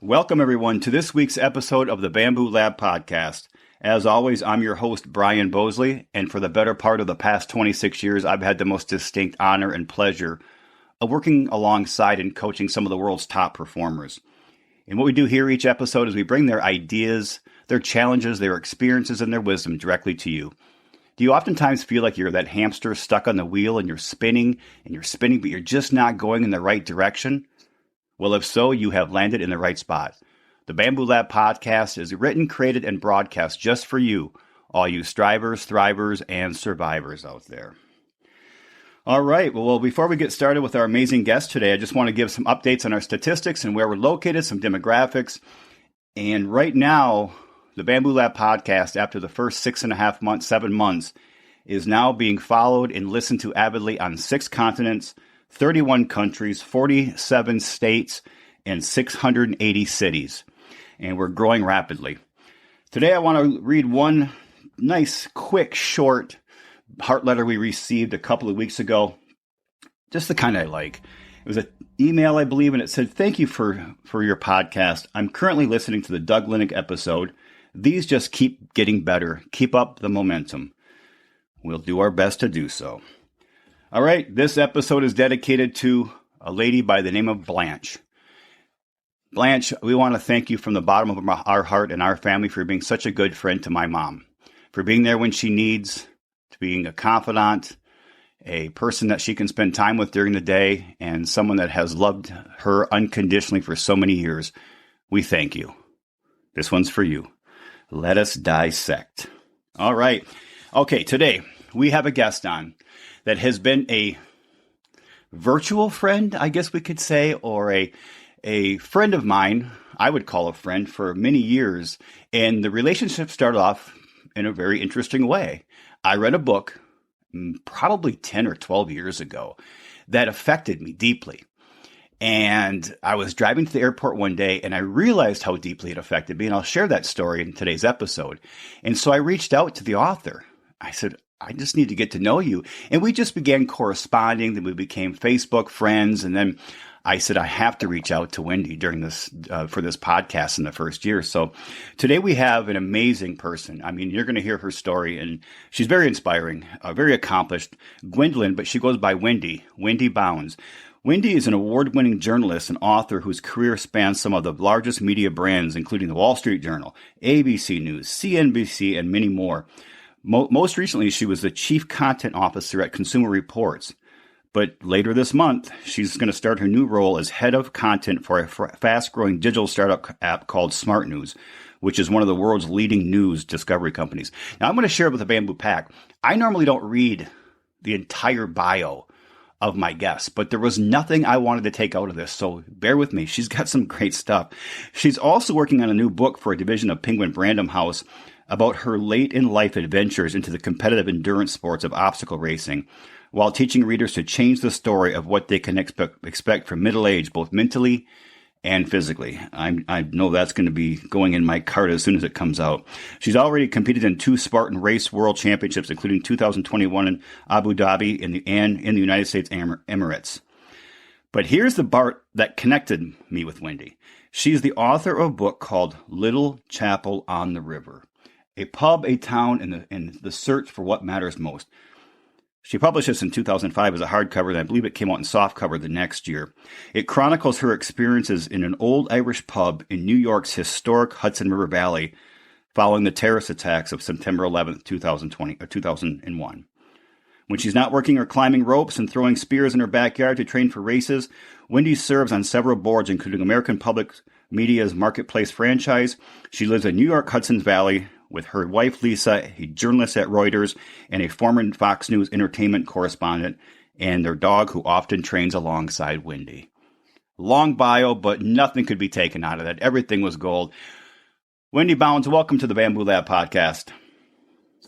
Welcome, everyone, to this week's episode of the Bamboo Lab Podcast. As always, I'm your host, Brian Bosley, and for the better part of the past 26 years, I've had the most distinct honor and pleasure of working alongside and coaching some of the world's top performers. And what we do here each episode is we bring their ideas, their challenges, their experiences, and their wisdom directly to you. Do you oftentimes feel like you're that hamster stuck on the wheel and you're spinning, but you're just not going in the right direction? Well, if so, you have landed in the right spot. The Bamboo Lab Podcast is written, created, and broadcast just for you, all you strivers, thrivers, and survivors out there. All right, well, before we get started with our amazing guest today, I just want to give some updates on our statistics and where we're located, some demographics. And right now, the Bamboo Lab Podcast, after the first 6.5 months, 7 months, is now being followed and listened to avidly on 6 continents, 31 countries, 47 states, and 680 cities. And we're growing rapidly. Today, I want to read one nice, quick, short heart letter we received a couple of weeks ago. Just the kind I like. It was an email, I believe, and it said, "Thank you for your podcast. I'm currently listening to the Doug Linnick episode. These just keep getting better. Keep up the momentum. We'll do our best to do so." All right, this episode is dedicated to a lady by the name of Blanche. Blanche, we want to thank you from the bottom of our heart and our family for being such a good friend to my mom, for being there when she needs, to being a confidant, a person that she can spend time with during the day, and someone that has loved her unconditionally for so many years. We thank you. This one's for you. Let us dissect. All right. Okay, today we have a guest on that has been a virtual friend, I guess we could say, or a friend of mine, I would call a friend, for many years. And the relationship started off in a very interesting way. I read a book probably 10 or 12 years ago that affected me deeply. And I was driving to the airport one day and I realized how deeply it affected me. And I'll share that story in today's episode. And so I reached out to the author. I said, "I just need to get to know you." And we just began corresponding. Then we became Facebook friends. And then I said, I have to reach out to Wendy during this for this podcast in the first year. So today we have an amazing person. I mean, you're going to hear her story, and she's very inspiring, very accomplished. Gwendolyn, but she goes by Wendy, Wendy Bounds. Wendy is an award-winning journalist and author whose career spans some of the largest media brands, including the Wall Street Journal, ABC News, CNBC, and many more. Most recently, she was the chief content officer at Consumer Reports. But later this month, she's going to start her new role as head of content for a fast-growing digital startup app called SmartNews, which is one of the world's leading news discovery companies. Now, I'm going to share with the Bamboo Pack. I normally don't read the entire bio of my guests, but there was nothing I wanted to take out of this, so bear with me. She's got some great stuff. She's also working on a new book for a division of Penguin Random House about her late-in-life adventures into the competitive endurance sports of obstacle racing, while teaching readers to change the story of what they can expect from middle age, both mentally and physically. I know that's going to be going in my cart as soon as it comes out. She's already competed in 2 Spartan Race World Championships, including 2021 in Abu Dhabi and in the United States Emirates. But here's the part that connected me with Wendy. She's the author of a book called Little Chapel on the River, a pub, a town, and the search for what matters most. She published this in 2005 as a hardcover, and I believe it came out in softcover the next year. It chronicles her experiences in an old Irish pub in New York's historic Hudson River Valley following the terrorist attacks of September 11th, 2001. When she's not working or climbing ropes and throwing spears in her backyard to train for races, Wendy serves on several boards, including American Public Media's Marketplace franchise. She lives in New York Hudson's Valley with her wife, Lisa, a journalist at Reuters and a former Fox News entertainment correspondent, and their dog, who often trains alongside Wendy. Long bio, but nothing could be taken out of that. Everything was gold. Wendy Bounds, welcome to the Bamboo Lab Podcast.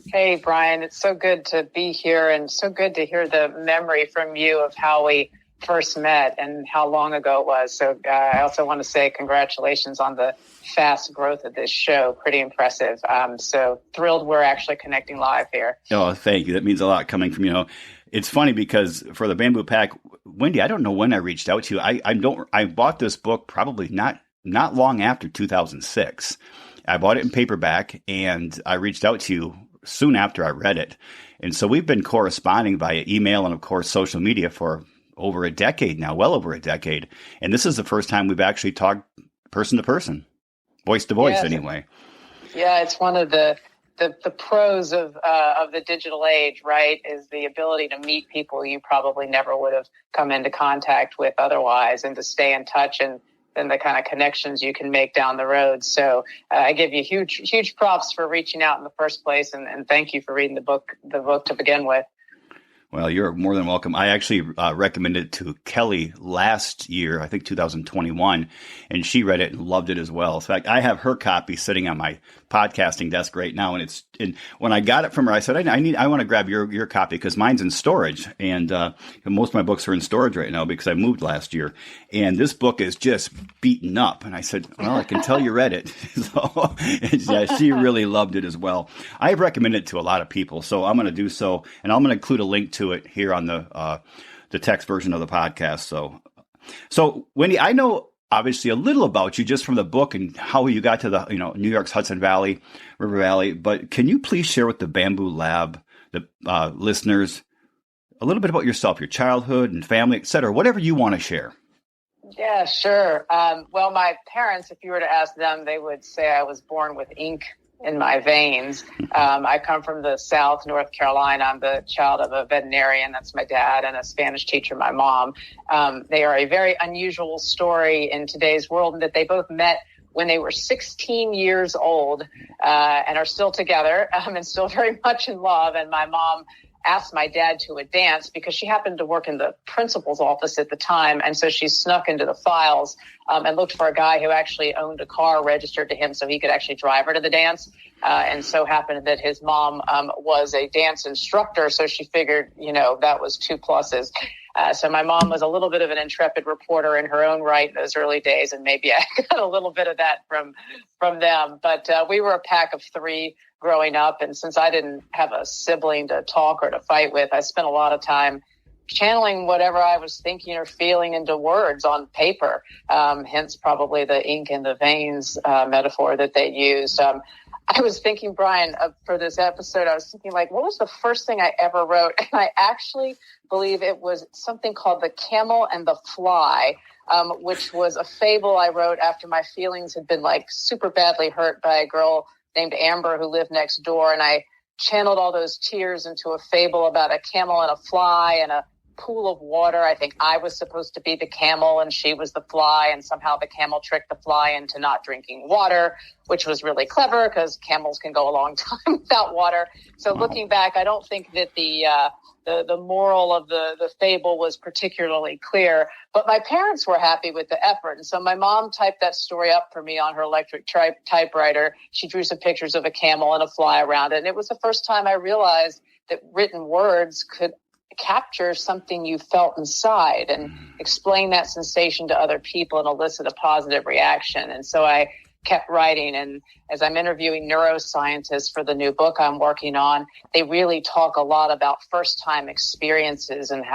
Hey, Brian, it's so good to be here and so good to hear the memory from you of how we first met and how long ago it was. So I also want to say congratulations on the fast growth of this show. Pretty impressive. So thrilled we're actually connecting live here. Oh, thank you. That means a lot coming from you. It's funny because for the Bamboo Pack, Wendy, I don't know when I reached out to you. I bought this book probably not not long after 2006. I bought it in paperback, and I reached out to you soon after I read it. And so we've been corresponding via email and, of course, social media for over a decade now, well over a decade. And this is the first time we've actually talked person to person, voice to voice anyway. Yeah, it's one of the pros of the digital age, right, is the ability to meet people you probably never would have come into contact with otherwise, and to stay in touch, and then the kind of connections you can make down the road. So I give you huge props for reaching out in the first place, and thank you for reading the book to begin with. Well, you're more than welcome. I actually recommended it to Kelly last year, I think 2021, and she read it and loved it as well. In fact, I have her copy sitting on my podcasting desk right now, and when I got it from her, I said, I want to grab your copy because mine's in storage, and most of my books are in storage right now because I moved last year, and this book is just beaten up. And I said, well, I can tell you read it. So yeah, she really loved it as well. I've recommended it to a lot of people, so I'm going to do so, and I'm going to include a link to it here on the text version of the podcast. So Wendy, I know obviously a little about you just from the book and how you got to the New York's Hudson Valley, River Valley. But can you please share with the Bamboo Lab, the listeners, a little bit about yourself, your childhood and family, et cetera, whatever you want to share? Yeah, sure. Well, my parents, if you were to ask them, they would say I was born with ink in my veins. I come from the South, North Carolina. I'm the child of a veterinarian. That's my dad, and a Spanish teacher, my mom. They are a very unusual story in today's world, in that they both met when they were 16 years old and are still together and still very much in love. And my mom asked my dad to a dance because she happened to work in the principal's office at the time. And so she snuck into the files and looked for a guy who actually owned a car registered to him so he could actually drive her to the dance. And so happened that his mom was a dance instructor. So she figured, that was two pluses. So my mom was a little bit of an intrepid reporter in her own right in those early days. And maybe I got a little bit of that from them. But we were a pack of three growing up. And since I didn't have a sibling to talk or to fight with, I spent a lot of time channeling whatever I was thinking or feeling into words on paper. Hence probably the ink in the veins metaphor that they used. I was thinking, Brian, for this episode, I was thinking, what was the first thing I ever wrote? And I actually believe it was something called The Camel and the Fly, which was a fable I wrote after my feelings had been super badly hurt by a girl named Amber who lived next door. And I channeled all those tears into a fable about a camel and a fly and a pool of water. I think I was supposed to be the camel and she was the fly, and somehow the camel tricked the fly into not drinking water, which was really clever because camels can go a long time without water. So looking back, I don't think that the moral of the fable was particularly clear, but my parents were happy with the effort. And so my mom typed that story up for me on her electric typewriter. She drew some pictures of a camel and a fly around it. And it was the first time I realized that written words could capture something you felt inside and explain that sensation to other people and elicit a positive reaction. And so I kept writing. And as I'm interviewing neuroscientists for the new book I'm working on, they really talk a lot about first-time experiences and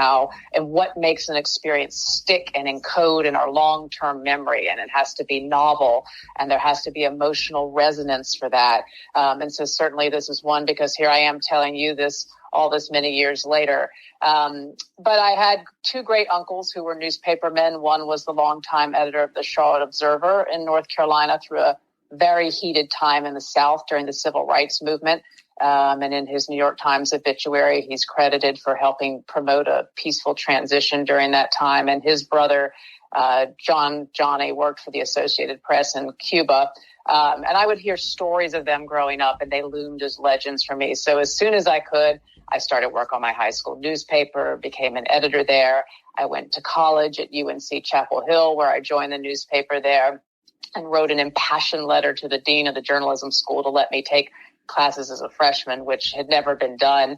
what makes an experience stick and encode in our long-term memory. And it has to be novel, and there has to be emotional resonance for that. And so certainly this is one, because here I am telling you this all this many years later. But I had two great uncles who were newspapermen. One was the longtime editor of the Charlotte Observer in North Carolina through a very heated time in the South during the civil rights movement. And in his New York Times obituary, he's credited for helping promote a peaceful transition during that time. And his brother, Johnny, worked for the Associated Press in Cuba. And I would hear stories of them growing up, and they loomed as legends for me. So as soon as I could, I started work on my high school newspaper, became an editor there. I went to college at UNC Chapel Hill, where I joined the newspaper there and wrote an impassioned letter to the dean of the journalism school to let me take classes as a freshman, which had never been done.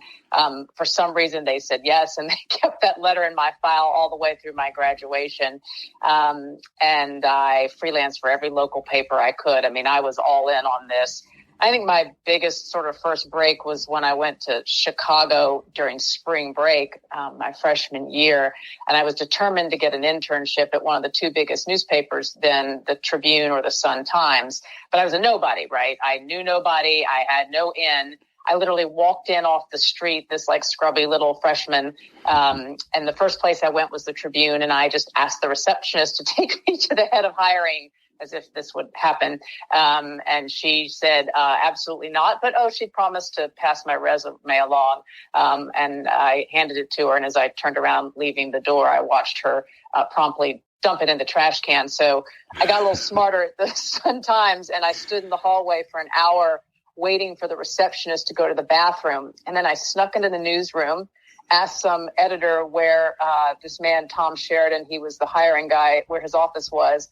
For some reason, they said yes, and they kept that letter in my file all the way through my graduation. And I freelanced for every local paper I could. I mean, I was all in on this. I think my biggest sort of first break was when I went to Chicago during spring break, my freshman year, and I was determined to get an internship at one of the two biggest newspapers then, the Tribune or the Sun-Times. But I was a nobody, right? I knew nobody. I had no in. I literally walked in off the street, this like scrubby little freshman. And the first place I went was the Tribune. And I just asked the receptionist to take me to the head of hiring as if this would happen. And she said, absolutely not. But, she promised to pass my resume along. And I handed it to her. And as I turned around leaving the door, I watched her promptly dump it in the trash can. So I got a little smarter at the Sun-Times, and I stood in the hallway for an hour waiting for the receptionist to go to the bathroom. And then I snuck into the newsroom, asked some editor where this man, Tom Sheridan, he was the hiring guy, where his office was,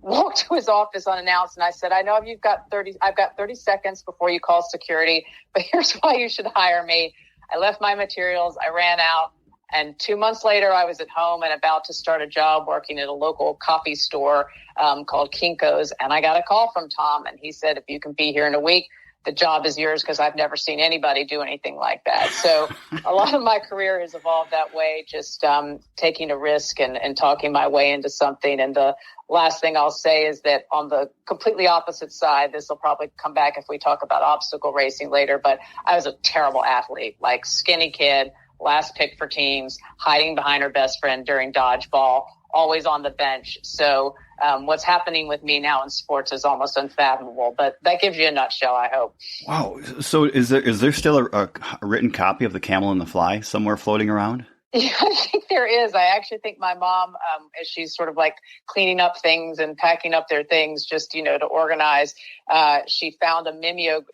walked to his office unannounced. And I said, I know I've got 30 seconds before you call security, but here's why you should hire me. I left my materials. I ran out. And 2 months later, I was at home and about to start a job working at a local coffee store called Kinko's. And I got a call from Tom, and he said, if you can be here in a week, the job is yours, because I've never seen anybody do anything like that. So a lot of my career has evolved that way, just taking a risk and talking my way into something. And the last thing I'll say is that on the completely opposite side, this will probably come back if we talk about obstacle racing later, but I was a terrible athlete, like skinny kid, last pick for teams, hiding behind her best friend during dodgeball, always on the bench. So what's happening with me now in sports is almost unfathomable, but that gives you a nutshell, I hope. Wow. So is there still a written copy of The Camel and the Fly somewhere floating around? Yeah, I think there is. I actually think my mom, as she's sort of like cleaning up things and packing up their things just, to organize, she found a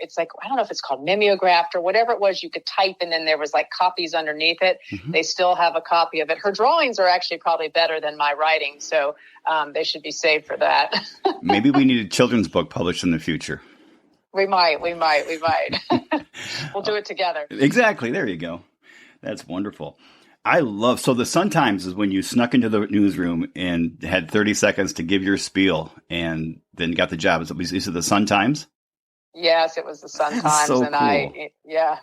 it's like, I don't know if it's called mimeographed or whatever it was you could type, and then there was like copies underneath it. Mm-hmm. They still have a copy of it. Her drawings are actually probably better than my writing, so they should be saved for that. Maybe we need a children's book published in the future. We might. We'll do it together. Exactly. There you go. That's wonderful. So the Sun-Times is when you snuck into the newsroom and had 30 seconds to give your spiel and then got the job. Is it the Sun-Times? Yes, it was the Sun-Times. So and cool. Yeah.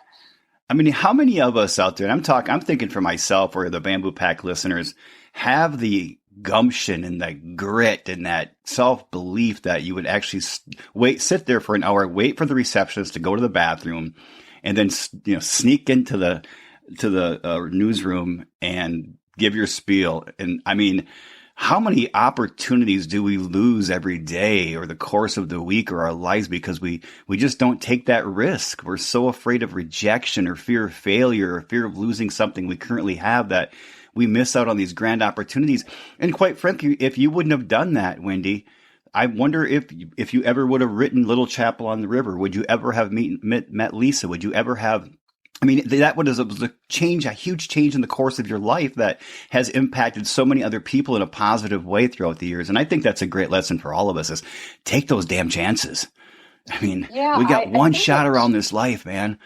I mean, how many of us out there, and I'm thinking for myself or the Bamboo Pack listeners, have the gumption and that grit and that self-belief that you would actually sit there for an hour, wait for the receptionist to go to the bathroom, and then sneak into the newsroom and give your spiel. And I mean, how many opportunities do we lose every day or the course of the week or our lives because we just don't take that risk? We're so afraid of rejection or fear of failure or fear of losing something we currently have that we miss out on these grand opportunities. And quite frankly, if you wouldn't have done that, Wendy, I wonder if you ever would have written Little Chapel on the River. Would you ever have met Lisa? Would you ever have that was a huge change in the course of your life that has impacted so many other people in a positive way throughout the years. And I think that's a great lesson for all of us is take those damn chances. I mean, we got one shot around this life, man.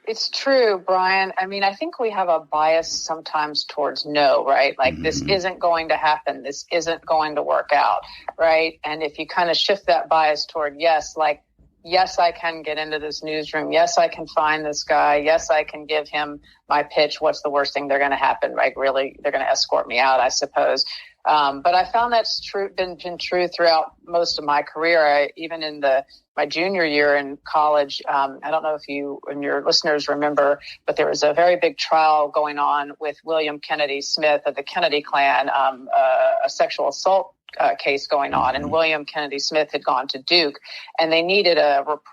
It's true, Brian. I mean, I think we have a bias sometimes towards no, right? Like This isn't going to happen. This isn't going to work out, right? And if you kind of shift that bias toward yes, like, yes, I can get into this newsroom. Yes, I can find this guy. Yes, I can give him my pitch. What's the worst thing they're going to happen? Right? Really, they're going to escort me out, I suppose. But I found that's been true throughout most of my career. Even in my junior year in college, I don't know if you and your listeners remember, but there was a very big trial going on with William Kennedy Smith of the Kennedy clan, a sexual assault case going on, and William Kennedy Smith had gone to Duke, and they needed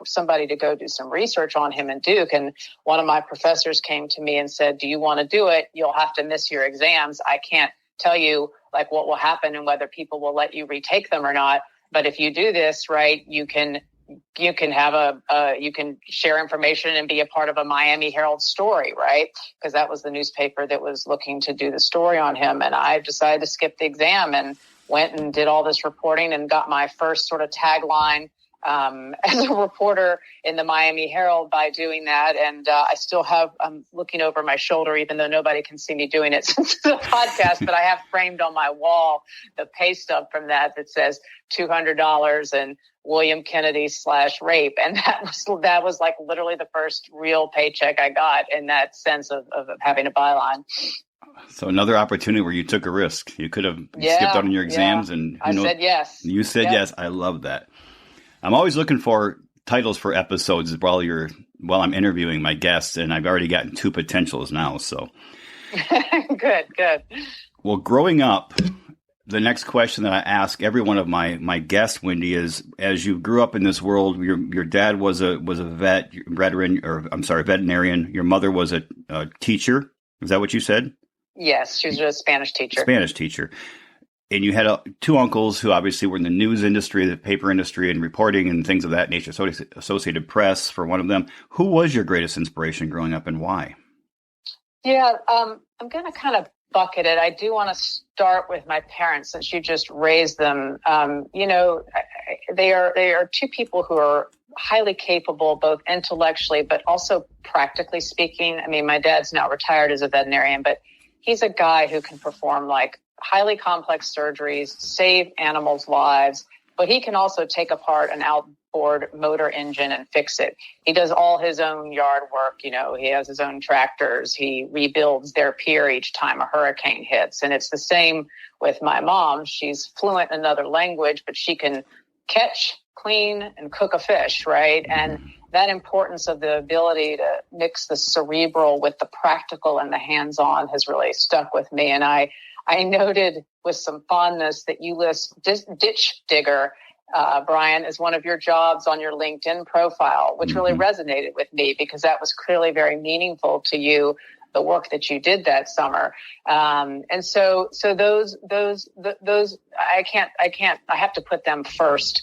somebody to go do some research on him in Duke. And one of my professors came to me and said, "Do you want to do it? You'll have to miss your exams. I can't tell you like what will happen and whether people will let you retake them or not. But if you do this, right, you can have you can share information and be a part of a Miami Herald story, right? Because that was the newspaper that was looking to do the story on him. And I decided to skip the exam and went and did all this reporting and got my first sort of tagline as a reporter in the Miami Herald by doing that. And I still have, I'm looking over my shoulder, even though nobody can see me doing it since the podcast, but I have framed on my wall the pay stub from that says $200 and William Kennedy /rape. And that was like literally the first real paycheck I got in that sense of having a byline. So another opportunity where you took a risk. You could have skipped out on your exams and I said yes. You said yes. I love that. I'm always looking for titles for episodes while I'm interviewing my guests, and I've already gotten 2 potentials now. So good. Well, growing up, the next question that I ask every one of my guests, Wendy, is: as you grew up in this world, your dad was a veterinarian. Your mother was a teacher. Is that what you said? Yes, she was a Spanish teacher. And you had 2 uncles who obviously were in the news industry, the paper industry, and reporting and things of that nature. So Associated Press for one of them. Who was your greatest inspiration growing up, and why? Yeah, I'm going to kind of bucket it. I do want to start with my parents, since you just raised them. They are 2 people who are highly capable, both intellectually, but also practically speaking. I mean, my dad's now retired as a veterinarian, but he's a guy who can perform like highly complex surgeries, save animals' lives, but he can also take apart an outboard motor engine and fix it. He does all his own yard work. He has his own tractors. He rebuilds their pier each time a hurricane hits. And it's the same with my mom. She's fluent in another language, but she can catch, clean, and cook a fish, right? And that importance of the ability to mix the cerebral with the practical and the hands-on has really stuck with me. And I noted with some fondness that you list ditch digger, Brian, as one of your jobs on your LinkedIn profile, which really resonated with me because that was clearly very meaningful to you, the work that you did that summer. And so those I have to put them first.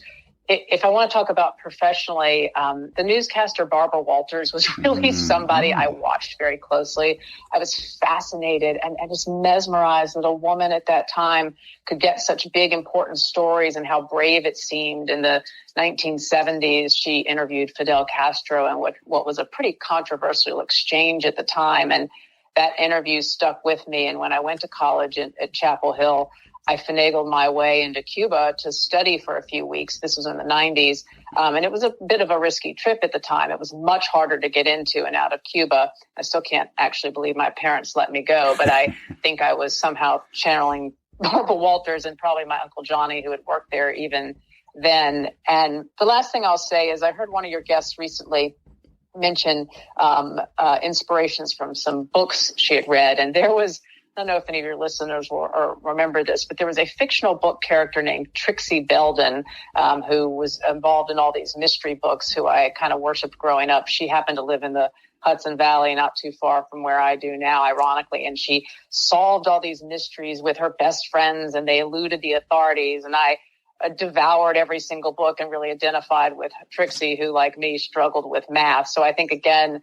If I want to talk about professionally, the newscaster Barbara Walters was really somebody I watched very closely. I was fascinated and just mesmerized that a woman at that time could get such big, important stories, and how brave it seemed. In the 1970s, she interviewed Fidel Castro in what was a pretty controversial exchange at the time. And that interview stuck with me. And when I went to college at Chapel Hill, I finagled my way into Cuba to study for a few weeks. This was in the 90s. And it was a bit of a risky trip at the time. It was much harder to get into and out of Cuba. I still can't actually believe my parents let me go, but I think I was somehow channeling Barbara Walters and probably my Uncle Johnny, who had worked there even then. And the last thing I'll say is I heard one of your guests recently mention inspirations from some books she had read. And there was, I don't know if any of your listeners will or remember this, but there was a fictional book character named Trixie Belden, who was involved in all these mystery books, who I kind of worshiped growing up. She happened to live in the Hudson Valley, not too far from where I do now, ironically, and she solved all these mysteries with her best friends, and they eluded the authorities. And I devoured every single book and really identified with Trixie, who, like me, struggled with math. So I think, again,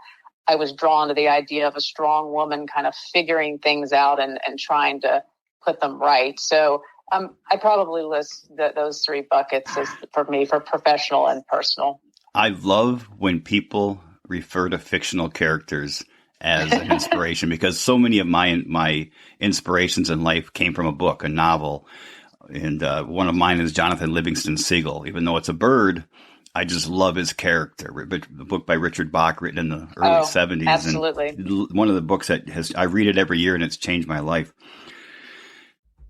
I was drawn to the idea of a strong woman kind of figuring things out and trying to put them right. So I probably list those 3 buckets as, for me, for professional and personal. I love when people refer to fictional characters as an inspiration because so many of my inspirations in life came from a book, a novel. And one of mine is Jonathan Livingston Seagull. Even though it's a bird, I just love his character. The book by Richard Bach, written in the early 70s. Absolutely. And one of the books that I read it every year, and it's changed my life.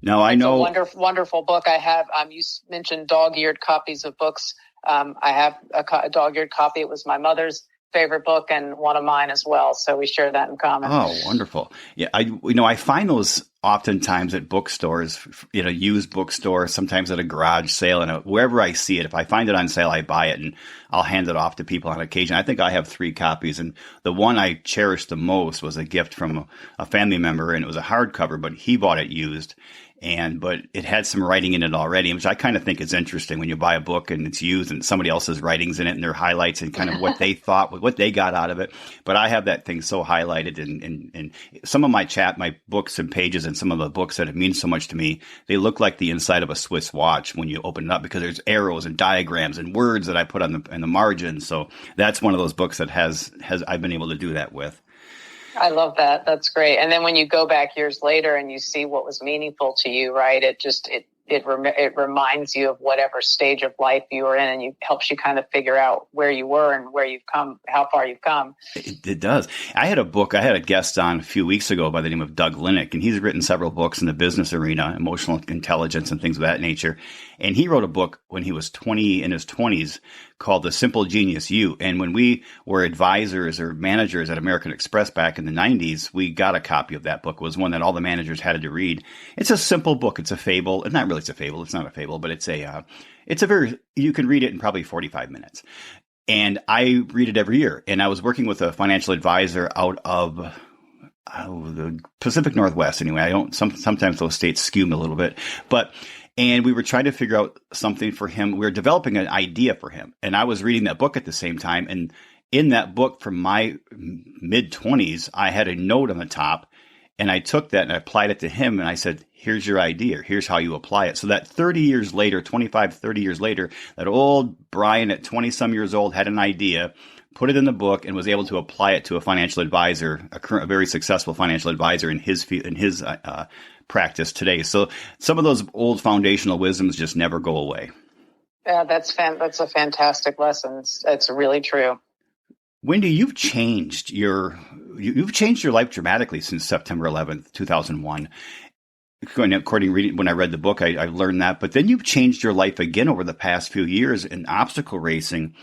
Now, I know. It's a wonderful book. I have, you mentioned dog-eared copies of books. I have a dog-eared copy. It was my mother's favorite book and one of mine as well. So we share that in common. Oh, wonderful. Yeah. I find those oftentimes at bookstores, used bookstore, sometimes at a garage sale, and wherever I see it. If I find it on sale, I buy it and I'll hand it off to people on occasion. I think I have 3 copies, and the one I cherished the most was a gift from a family member, and it was a hardcover, but he bought it used. But it had some writing in it already, which I kind of think is interesting when you buy a book and it's used and somebody else's writings in it and their highlights and kind of what they thought, what they got out of it. But I have that thing so highlighted and some of my books and pages and some of the books that have mean so much to me, they look like the inside of a Swiss watch when you open it up because there's arrows and diagrams and words that I put on the margin. So that's one of those books that has I've been able to do that with. I love that. That's great. And then when you go back years later and you see what was meaningful to you, right? It reminds you of whatever stage of life you were in, and it helps you kind of figure out where you were and where you've come, how far you've come. It does. I had a guest on a few weeks ago by the name of Doug Linnick, and he's written several books in the business arena, emotional intelligence and things of that nature. And he wrote a book when he was in his 20s called The Simple Genius You. And when we were advisors or managers at American Express back in the 90s, we got a copy of that book. It was one that all the managers had to read. It's a simple book. It's a fable. It's not really a fable. It's not a fable, but you can read it in probably 45 minutes. And I read it every year. And I was working with a financial advisor out of the Pacific Northwest. Anyway, sometimes those states skew me a little bit, and we were trying to figure out something for him. We were developing an idea for him. And I was reading that book at the same time. And in that book from my mid-20s, I had a note on the top. And I took that and I applied it to him. And I said, here's your idea. Here's how you apply it. So that 30 years later, 25, 30 years later, that old Brian at 20-some years old had an idea, put it in the book, and was able to apply it to a financial advisor, a very successful financial advisor in his practice today. So some of those old foundational wisdoms just never go away. Yeah, that's a fantastic lesson. It's really true. Wendy, you've changed your life dramatically since September 11th, 2001. When I read the book, I learned that. But then you've changed your life again over the past few years in obstacle racing.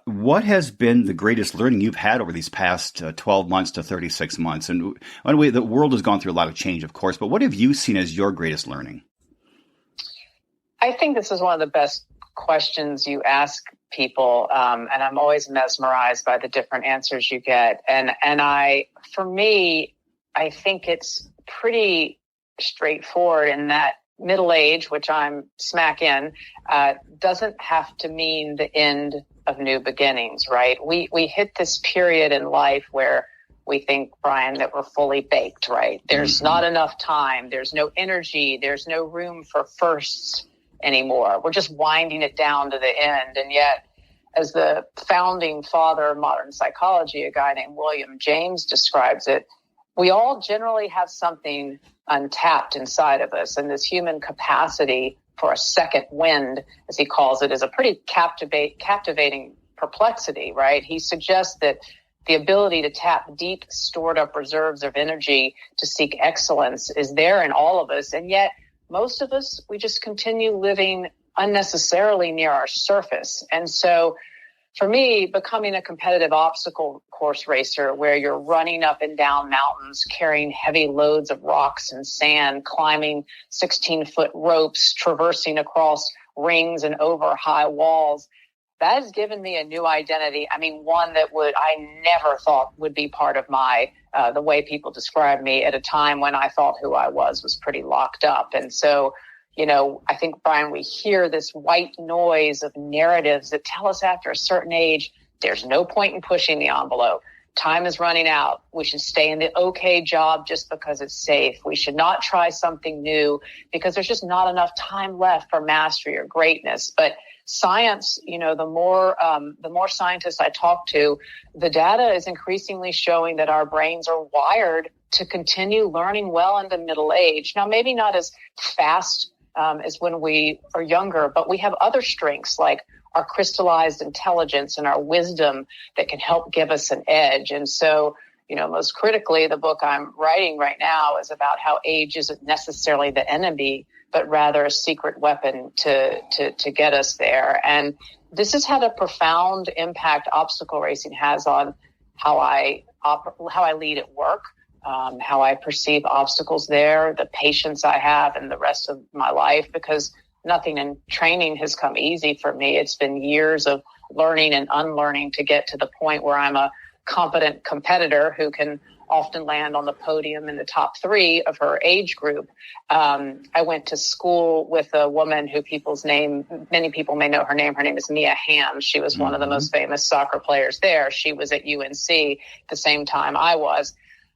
What has been the greatest learning you've had over these past 12 months to 36 months? And by the way, the world has gone through a lot of change, of course, but what have you seen as your greatest learning? I think this is one of the best questions you ask people, and I'm always mesmerized by the different answers you get. For me, I think it's pretty straightforward in that middle age, which I'm smack in, doesn't have to mean the end of new beginnings, right? We hit this period in life where we think, Brian, that we're fully baked, right? There's not enough time. There's no energy. There's no room for firsts anymore. We're just winding it down to the end. And yet, as the founding father of modern psychology, a guy named William James describes it, we all generally have something untapped inside of us. And this human capacity for a second wind, as he calls it, is a pretty captivating perplexity, right? He suggests that the ability to tap deep stored up reserves of energy to seek excellence is there in all of us. And yet most of us, we just continue living unnecessarily near our surface. And so for me, becoming a competitive obstacle course racer where you're running up and down mountains, carrying heavy loads of rocks and sand, climbing 16-foot ropes, traversing across rings and over high walls, that has given me a new identity. I mean, one that I never thought would be part of my, the way people describe me at a time when I thought who I was pretty locked up. And so, I think, Brian, we hear this white noise of narratives that tell us after a certain age, there's no point in pushing the envelope. Time is running out. We should stay in the okay job just because it's safe. We should not try something new because there's just not enough time left for mastery or greatness. But science, the more scientists I talk to, the data is increasingly showing that our brains are wired to continue learning well into middle age. Now, maybe not as fast as when we are younger, but we have other strengths like our crystallized intelligence and our wisdom that can help give us an edge. And so, most critically, the book I'm writing right now is about how age isn't necessarily the enemy, but rather a secret weapon to get us there. And this has had a profound impact obstacle racing has on how I lead at work, how I perceive obstacles there, the patience I have and the rest of my life, because nothing in training has come easy for me. It's been years of learning and unlearning to get to the point where I'm a competent competitor who can often land on the podium in the top 3 of her age group. I went to school with a woman who many people may know her name. Her name is Mia Hamm. She was one of the most famous soccer players there. She was at UNC the same time I was.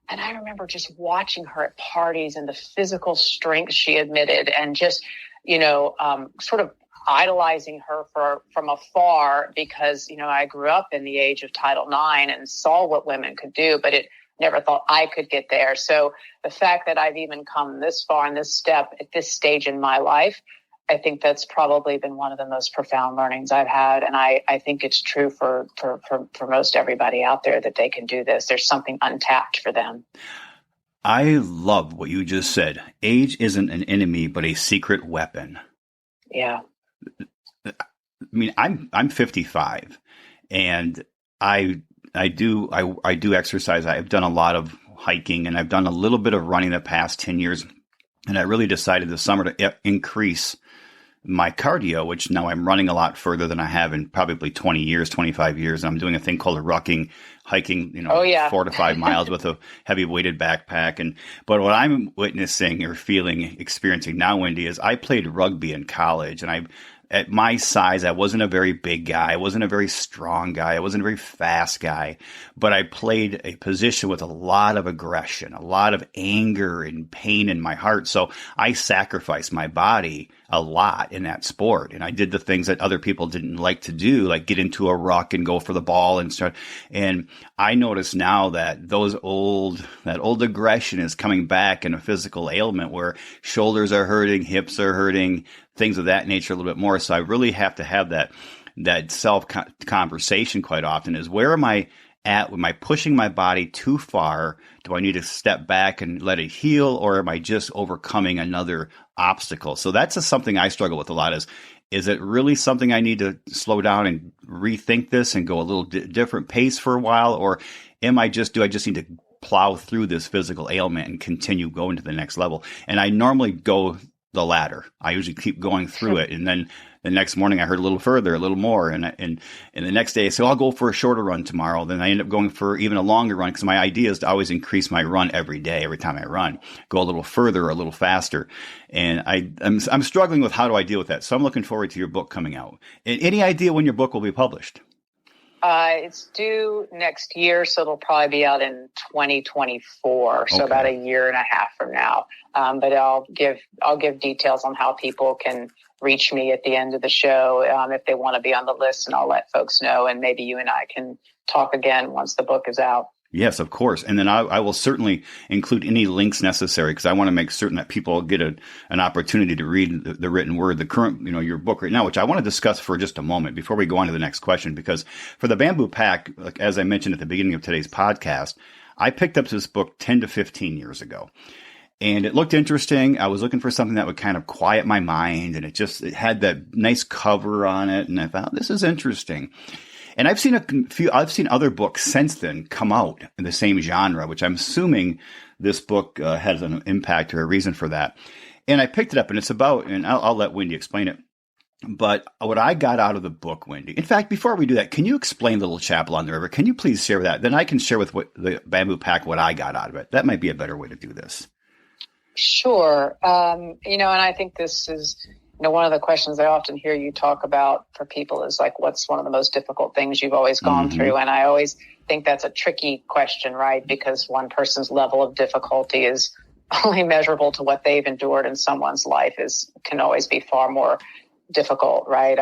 And I remember just watching her at parties and the physical strength she admitted, and just, sort of idolizing her from afar, because, I grew up in the age of Title IX and saw what women could do, but never thought I could get there. So the fact that I've even come this far in this step at this stage in my life, I think that's probably been one of the most profound learnings I've had. And I think it's true for most everybody out there that they can do this. There's something untapped for them. I love what you just said. Age isn't an enemy, but a secret weapon. Yeah. I mean, I'm 55, and I do exercise. I've done a lot of hiking, and I've done a little bit of running the past 10 years. And I really decided this summer to increase my cardio, which now I'm running a lot further than I have in probably 20 years, 25 years. And I'm doing a thing called a rucking, hiking, 4 to 5 miles with a heavy weighted backpack. But what I'm witnessing or experiencing now, Wendy, is I played rugby in college, and at my size, I wasn't a very big guy. I wasn't a very strong guy. I wasn't a very fast guy, but I played a position with a lot of aggression, a lot of anger and pain in my heart. So I sacrificed my body a lot in that sport. And I did the things that other people didn't like to do, like get into a ruck and go for the ball and start. And I notice now that that old aggression is coming back in a physical ailment where shoulders are hurting, hips are hurting, things of that nature a little bit more. So I really have to have that self conversation quite often, is where am I at? Am I pushing my body too far? Do I need to step back and let it heal, or am I just overcoming another obstacle? So that's something I struggle with a lot, is it really something I need to slow down and rethink this and go a little different pace for a while? Or do I just need to plow through this physical ailment and continue going to the next level? And I normally go the latter. I usually keep going through it. And then the next morning I heard a little further, a little more. And the next day I say, I'll go for a shorter run tomorrow. Then I end up going for even a longer run, because my idea is to always increase my run every day. Every time I run, go a little further, a little faster. And I'm struggling with how do I deal with that. So I'm looking forward to your book coming out. Any idea when your book will be published? It's due next year, so it'll probably be out in 2024. So about a year and a half from now. But I'll give details on how people can reach me at the end of the show if they want to be on the list, and I'll let folks know. And maybe you and I can talk again once the book is out. Yes, of course. And then I will certainly include any links necessary, because I want to make certain that people get an opportunity to read the written word, the current, your book right now, which I want to discuss for just a moment before we go on to the next question. Because for the Bamboo Pack, like, as I mentioned at the beginning of today's podcast, I picked up this book 10 to 15 years ago. And it looked interesting. I was looking for something that would kind of quiet my mind. And it had that nice cover on it. And I thought, this is interesting. And I've seen other books since then come out in the same genre, which I'm assuming this book has an impact or a reason for that. And I picked it up, and it's about, and I'll let Wendy explain it. But what I got out of the book, Wendy, in fact, before we do that, can you explain Little Chapel on the River? Can you please share that? Then I can share with the Bamboo Pack what I got out of it. That might be a better way to do this. Sure. And I think this is, one of the questions I often hear you talk about for people is like, what's one of the most difficult things you've always gone through? And I always think that's a tricky question, right? Because one person's level of difficulty is only measurable to what they've endured, and someone's life can always be far more difficult, right?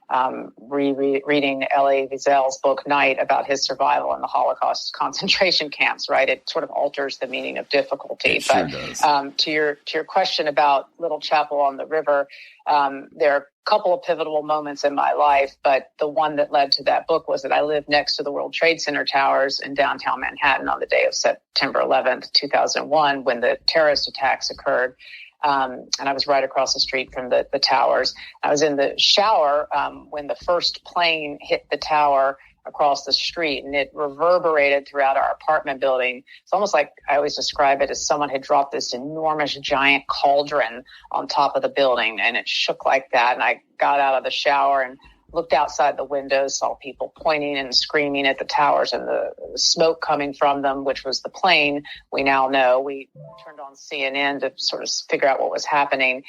I'm rereading Elie Wiesel's book Night about his survival in the Holocaust concentration camps, right? It sort of alters the meaning of difficulty. It sure does. To your question about Little Chapel on the River, there are a couple of pivotal moments in my life, but the one that led to that book was that I lived next to the World Trade Center towers in downtown Manhattan on the day of September 11th, 2001, when the terrorist attacks occurred. And I was right across the street from the towers. I was in the shower when the first plane hit the tower across the street, and it reverberated throughout our apartment building. It's almost like, I always describe it as someone had dropped this enormous giant cauldron on top of the building, and it shook like that. And I got out of the shower and looked outside the windows, saw people pointing and screaming at the towers and the smoke coming from them, which was the plane. We now know. We turned on CNN to sort of figure out what was happening.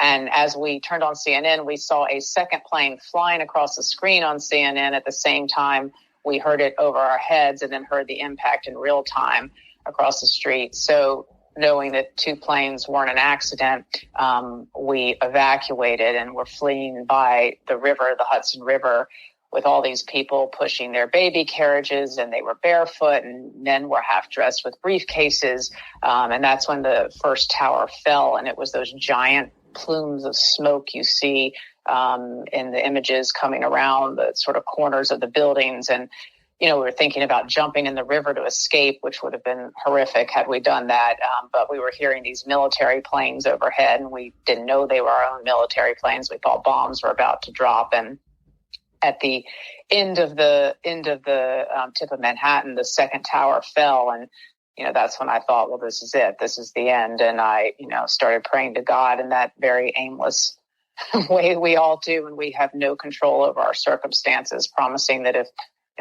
And as we turned on CNN, we saw a second plane flying across the screen on CNN at the same time. We heard it over our heads and then heard the impact in real time across the street. So knowing that two planes weren't an accident, we evacuated and were fleeing by the river, the Hudson River, with all these people pushing their baby carriages, and they were barefoot, and men were half dressed with briefcases. And that's when the first tower fell, and it was those giant plumes of smoke you see in the images coming around the sort of corners of the buildings. And we were thinking about jumping in the river to escape, which would have been horrific had we done that. But we were hearing these military planes overhead, and we didn't know they were our own military planes. We thought bombs were about to drop. And at the end of the tip of Manhattan, the second tower fell. And, that's when I thought, well, this is it. This is the end. And I, started praying to God in that very aimless way we all do when we have no control over our circumstances, promising that if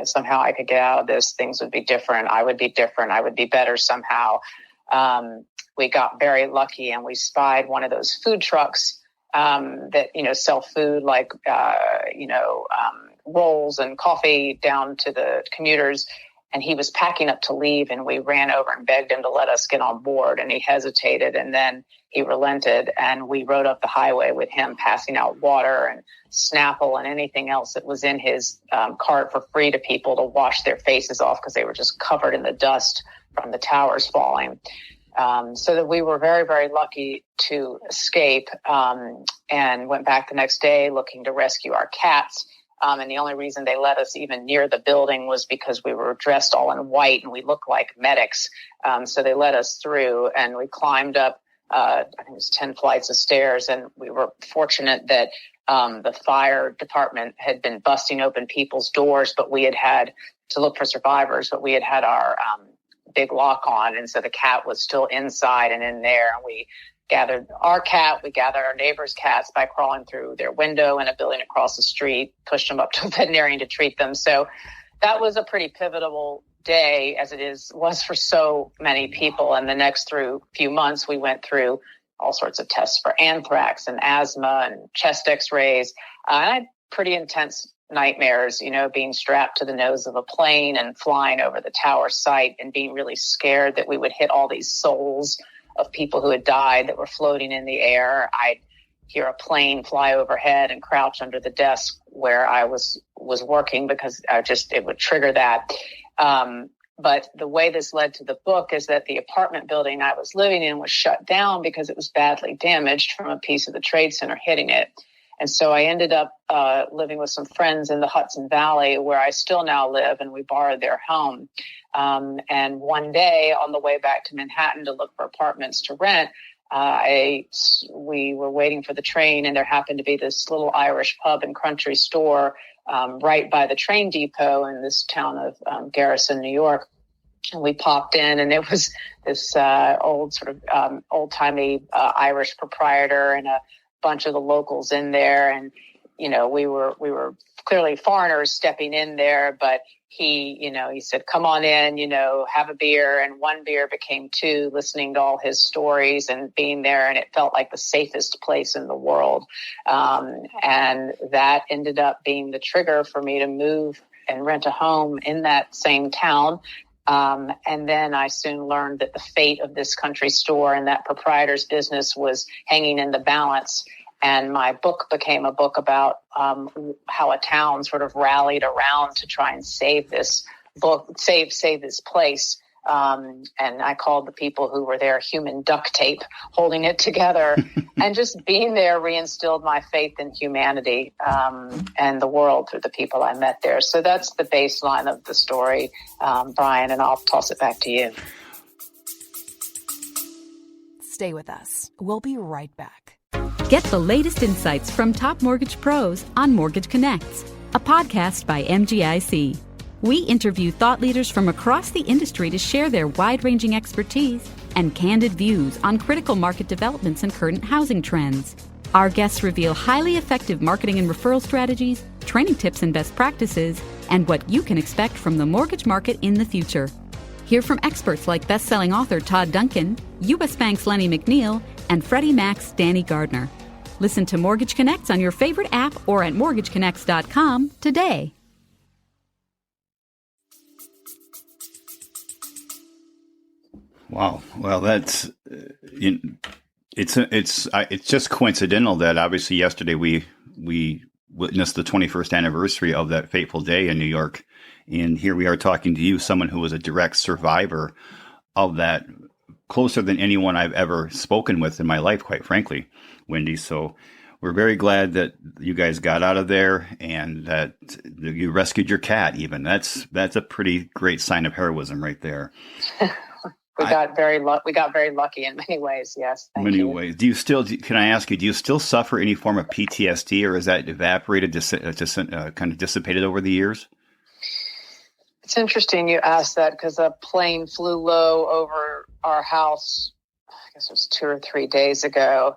somehow I could get out of this, things would be different. I would be different. I would be better somehow. We got very lucky, and we spied one of those food trucks that, sell food like, rolls and coffee down to the commuters. And he was packing up to leave, and we ran over and begged him to let us get on board. And he hesitated, and then he relented, and we rode up the highway with him, passing out water and Snapple and anything else that was in his cart for free to people to wash their faces off because they were just covered in the dust from the towers falling. So that we were very, very lucky to escape, and went back the next day looking to rescue our cats. And the only reason they let us even near the building was because we were dressed all in white and we looked like medics. So they let us through, and we climbed up, I think it was 10 flights of stairs. And we were fortunate that the fire department had been busting open people's doors, but we had to look for survivors, but we had our big lock on. And so the cat was still inside and in there. And we gathered our cat, we gathered our neighbors' cats by crawling through their window in a building across the street, pushed them up to a veterinarian to treat them. So that was a pretty pivotal day, as it was for so many people. And the next few months, we went through all sorts of tests for anthrax and asthma and chest x-rays. I had pretty intense nightmares, being strapped to the nose of a plane and flying over the tower site and being really scared that we would hit all these souls of people who had died that were floating in the air. I'd hear a plane fly overhead and crouch under the desk where I was working because it would trigger that. But the way this led to the book is that the apartment building I was living in was shut down because it was badly damaged from a piece of the Trade Center hitting it. And so I ended up living with some friends in the Hudson Valley, where I still now live, and we borrowed their home. And one day on the way back to Manhattan to look for apartments to rent, we were waiting for the train, and there happened to be this little Irish pub and country store right by the train depot in this town of Garrison, New York. And we popped in, and it was this old-timey Irish proprietor and a bunch of the locals in there. And, we were clearly foreigners stepping in there, but he said, come on in, have a beer. And one beer became two, listening to all his stories and being there. And it felt like the safest place in the world. And that ended up being the trigger for me to move and rent a home in that same town. And then I soon learned that the fate of this country store and that proprietor's business was hanging in the balance. And my book became a book about how a town sort of rallied around to try and save this place. And I called the people who were there human duct tape, holding it together. And just being there reinstilled my faith in humanity and the world through the people I met there. So that's the baseline of the story, Brian, and I'll toss it back to you. Stay with us. We'll be right back. Get the latest insights from top mortgage pros on Mortgage Connects, a podcast by MGIC. We interview thought leaders from across the industry to share their wide-ranging expertise and candid views on critical market developments and current housing trends. Our guests reveal highly effective marketing and referral strategies, training tips and best practices, and what you can expect from the mortgage market in the future. Hear from experts like best-selling author Todd Duncan, U.S. Bank's Lenny McNeil, and Freddie Mac's Danny Gardner. Listen to Mortgage Connects on your favorite app or at mortgageconnects.com today. Wow. Well, that's it's just coincidental that obviously yesterday we witnessed the 21st anniversary of that fateful day in New York. And here we are talking to you, someone who was a direct survivor of that, closer than anyone I've ever spoken with in my life, quite frankly, Wendy. So we're very glad that you guys got out of there and that you rescued your cat even. That's a pretty great sign of heroism right there. We got very lucky in many ways. Yes. Thank you. Ways. Can I ask you, do you still suffer any form of PTSD, or is that evaporated, kind of dissipated over the years? It's interesting you asked that because a plane flew low over our house, I guess it was 2 or 3 days ago.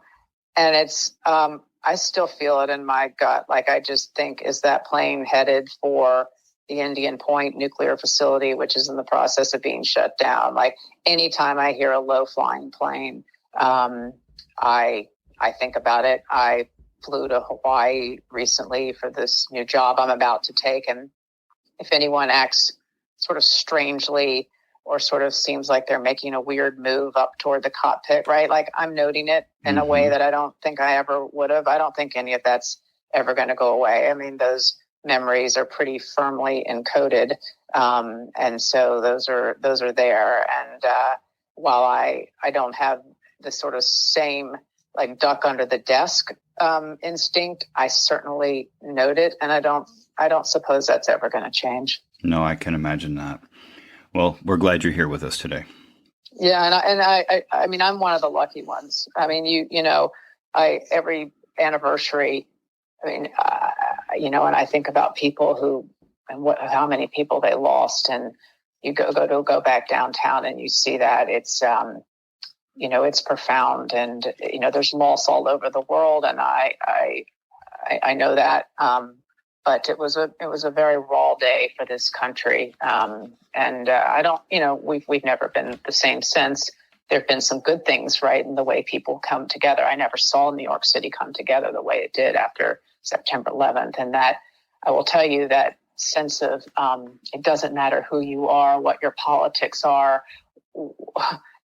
And it's, I still feel it in my gut. Like, I just think, is that plane headed for the Indian Point nuclear facility, which is in the process of being shut down? Like, anytime I hear a low flying plane, I think about it. I flew to Hawaii recently for this new job I'm about to take. And if anyone acts sort of strangely or sort of seems like they're making a weird move up toward the cockpit, right? Like, I'm noting it in a way that I don't think I ever would have. I don't think any of that's ever going to go away. I mean, those memories are pretty firmly encoded. And so those are there. And while I don't have the sort of same like duck under the desk instinct, I certainly note it. And I don't suppose that's ever going to change. No, I can imagine that. Well, we're glad you're here with us today. Yeah, I mean, I'm one of the lucky ones. I mean, you know, every anniversary, I mean, you know, and I think about people who and how many people they lost, and you go back downtown and you see that it's you know, it's profound, and you know, there's loss all over the world, and I know that. But it was a very raw day for this country, and I don't, you know, we've never been the same since. There have been some good things, right, in the way people come together. I never saw New York City come together the way it did after September 11th, and that I will tell you that sense of it doesn't matter who you are, what your politics are.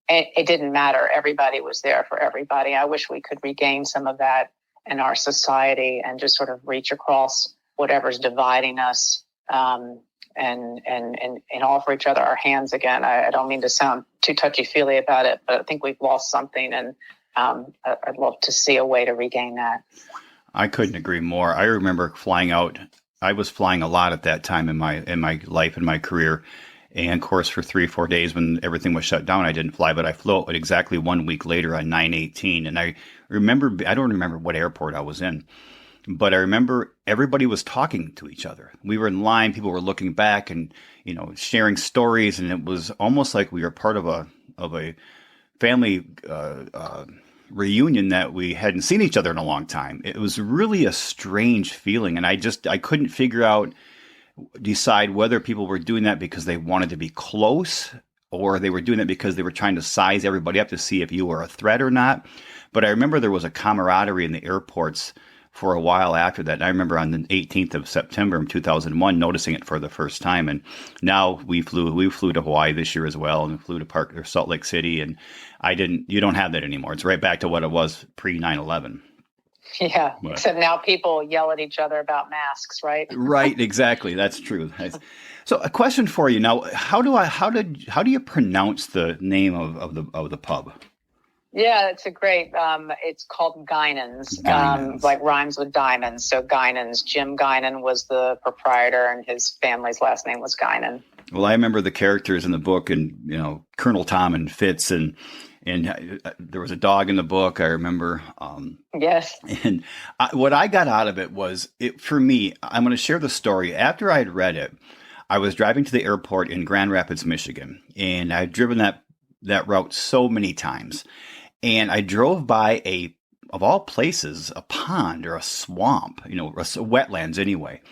It didn't matter. Everybody was there for everybody. I wish we could regain some of that in our society and just sort of reach across whatever's dividing us, and offer each other our hands again. I don't mean to sound too touchy-feely about it, but I think we've lost something, and I'd love to see a way to regain that. I couldn't agree more. I remember flying out. I was flying a lot at that time in my life and my career. And of course, for 3 or 4 days when everything was shut down, I didn't fly, but I flew out exactly 1 week later on 9/18. And I don't remember what airport I was in, but I remember everybody was talking to each other. We were in line, people were looking back and, you know, sharing stories. And it was almost like we were part of a family reunion that we hadn't seen each other in a long time. It was really a strange feeling. And I couldn't decide whether people were doing that because they wanted to be close or they were doing it because they were trying to size everybody up to see if you were a threat or not. But I remember there was a camaraderie in the airports for a while after that. And I remember on the 18th of September in 2001 noticing it for the first time. And now we flew to Hawaii this year as well, and flew to Salt Lake City. And you don't have that anymore. It's right back to what it was pre 9/11. Yeah, but, except now people yell at each other about masks, right? Right, exactly. That's true. So, a question for you now: how do you pronounce the name of the pub? Yeah, it's a great. It's called Guinan's. Like rhymes with diamonds. So Guinan's. Jim Guinan was the proprietor, and his family's last name was Guinan. Well, I remember the characters in the book, and you know, Colonel Tom and Fitz, and there was a dog in the book. I remember. Yes. And what I got out of it was, for me, I'm going to share the story. After I had read it, I was driving to the airport in Grand Rapids, Michigan, and I'd driven that route so many times. And I drove by a of all places, a pond or a swamp, wetlands anyway.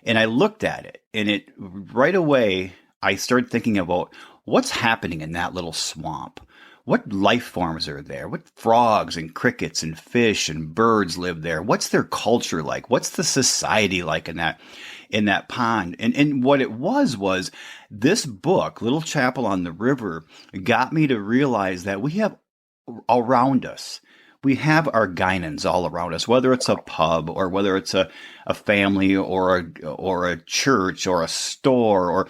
And I looked at it, and it right away, I started thinking about what's happening in that little swamp. What life forms are there? What frogs and crickets and fish and birds live there? What's their culture like? What's the society like in that pond? And what it was this book, Little Chapel on the River, got me to realize that we have around us, we have our guinans all around us, whether it's a pub or whether it's a family or a church or a store, or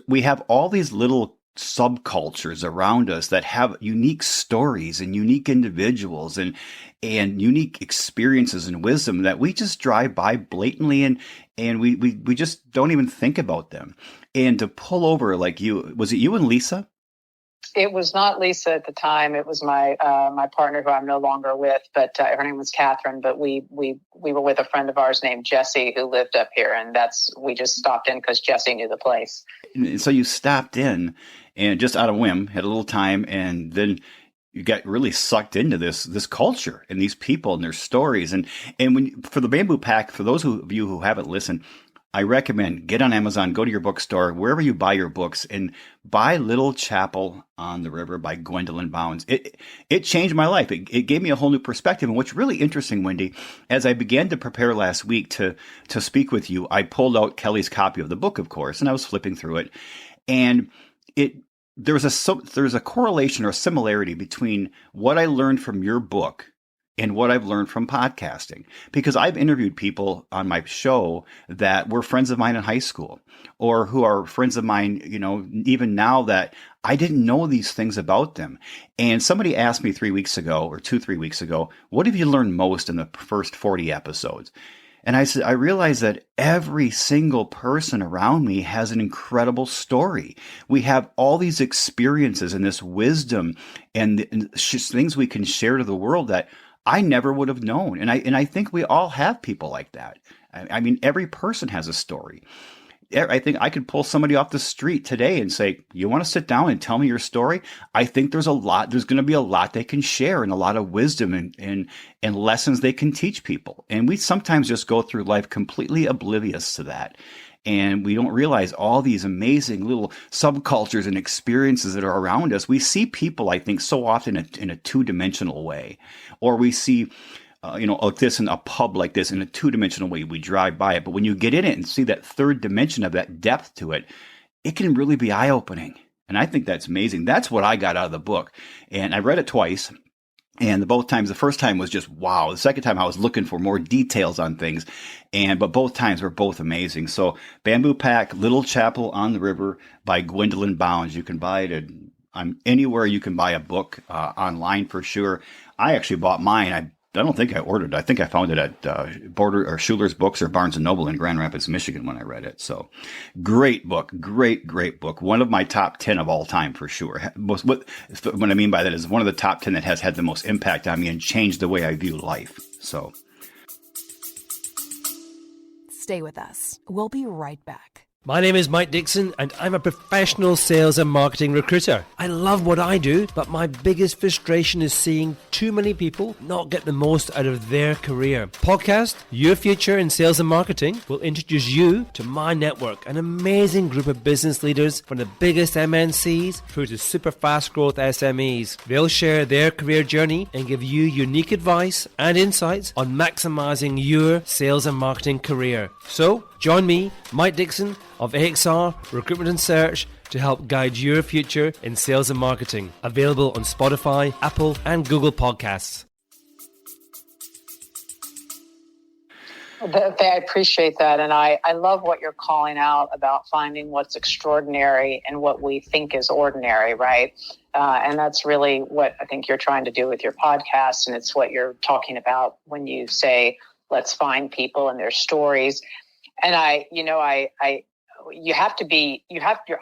we have all these little subcultures around us that have unique stories and unique individuals and unique experiences and wisdom that we just drive by blatantly, and we just don't even think about them. And to pull over, like was it you and Lisa? It was not Lisa at the time. It was my partner, who I'm no longer with, but her name was Catherine. But we were with a friend of ours named Jesse, who lived up here, and we just stopped in because Jesse knew the place. And so you stopped in, and just out of whim, had a little time, and then you got really sucked into this culture and these people and their stories. And for the Bamboo Pack, for those of you who haven't listened, I recommend get on Amazon, go to your bookstore, wherever you buy your books, and buy Little Chapel on the River by Gwendolyn Bounds. It changed my life. It gave me a whole new perspective. And what's really interesting, Wendy, as I began to prepare last week to speak with you, I pulled out Kelly's copy of the book, of course, and I was flipping through it. And there's a correlation or similarity between what I learned from your book and what I've learned from podcasting, because I've interviewed people on my show that were friends of mine in high school, or who are friends of mine, even now, that I didn't know these things about them. And somebody asked me 3 weeks ago, or 3 weeks ago, what have you learned most in the first 40 episodes? And I said, I realized that every single person around me has an incredible story. We have all these experiences and this wisdom and things we can share to the world that I never would have known. And I think we all have people like that. I mean, every person has a story. I think I could pull somebody off the street today and say, you want to sit down and tell me your story? I think there's going to be a lot they can share, and a lot of wisdom and lessons they can teach people. And we sometimes just go through life completely oblivious to that. And we don't realize all these amazing little subcultures and experiences that are around us. We see people, I think, so often in a two-dimensional way, or we see, this in a pub like this in a two-dimensional way. We drive by it, but when you get in it and see that third dimension of that depth to it, it can really be eye-opening. And I think that's amazing. That's what I got out of the book. And I read it twice. And both times, the first time was just wow. The second time I was looking for more details on things. But both times were both amazing. So Bamboo Pack, Little Chapel on the River by Gwendolyn Bounds. You can buy it anywhere you can buy a book, online for sure. I actually bought mine. I don't think I ordered it. I think I found it at Border or Schuler's Books or Barnes & Noble in Grand Rapids, Michigan when I read it. So great book. Great book. One of my top 10 of all time for sure. What I mean by that is one of the top 10 that has had the most impact on me and changed the way I view life. So stay with us. We'll be right back. My name is Mike Dixon, and I'm a professional sales and marketing recruiter. I love what I do, but my biggest frustration is seeing too many people not get the most out of their career. Podcast, Your Future in Sales and Marketing, will introduce you to my network, an amazing group of business leaders from the biggest MNCs through to super fast growth SMEs. They'll share their career journey and give you unique advice and insights on maximizing your sales and marketing career. So, join me, Mike Dixon of AXR Recruitment and Search, to help guide your future in sales and marketing. Available on Spotify, Apple, and Google Podcasts. I appreciate that. And I love what you're calling out about finding what's extraordinary and what we think is ordinary, right? And that's really what I think you're trying to do with your podcast. And it's what you're talking about when you say, let's find people and their stories. And your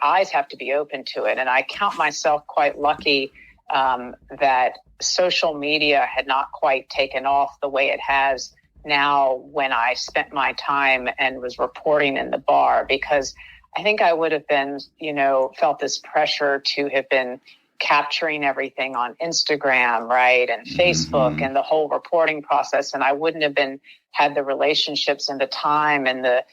eyes have to be open to it. And I count myself quite lucky that social media had not quite taken off the way it has now when I spent my time and was reporting in the bar, because I think I would have been, felt this pressure to have been capturing everything on Instagram, right, and Facebook, and the whole reporting process, and I wouldn't have had the relationships and the time and the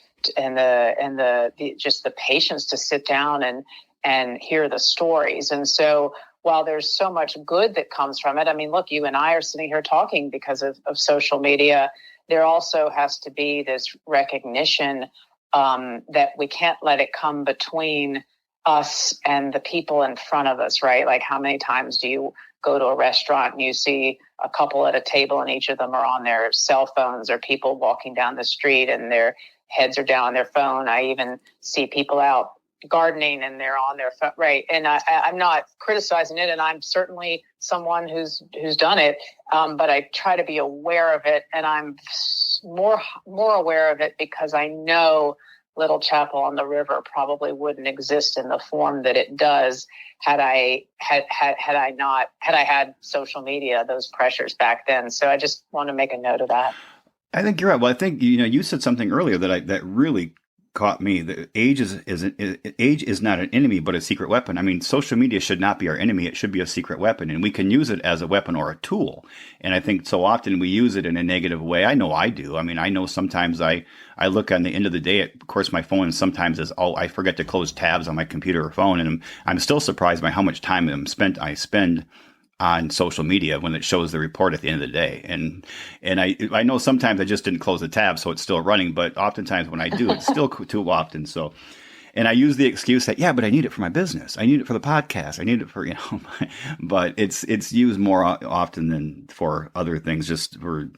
just the patience to sit down and hear the stories. And so while there's so much good that comes from it, I mean, look, you and I are sitting here talking because of social media. There also has to be this recognition that we can't let it come between us and the people in front of us, right? Like, how many times do you go to a restaurant and you see a couple at a table and each of them are on their cell phones, or people walking down the street and their heads are down on their phone? I even see people out gardening and they're on their phone, right? And I'm not criticizing it, and I'm certainly someone who's done it, but I try to be aware of it, and I'm more aware of it because I know Little Chapel on the River probably wouldn't exist in the form that it does had I had social media, those pressures back then. So I just want to make a note of that. I think you're right. Well, I think you said something earlier that really caught me. The age is not an enemy, but a secret weapon. I mean, social media should not be our enemy. It should be a secret weapon, and we can use it as a weapon or a tool. And I think so often we use it in a negative way. I know I do. I mean, I know sometimes I look on the end of the day. Of course, my phone sometimes I forget to close tabs on my computer or phone, and I'm still surprised by how much time I spend on social media when it shows the report at the end of the day. And I know sometimes I just didn't close the tab, so it's still running, but oftentimes when I do, it's still too often. So, and I use the excuse that, but I need it for my business. I need it for the podcast. I need it for, but it's used more often than for other things, just for,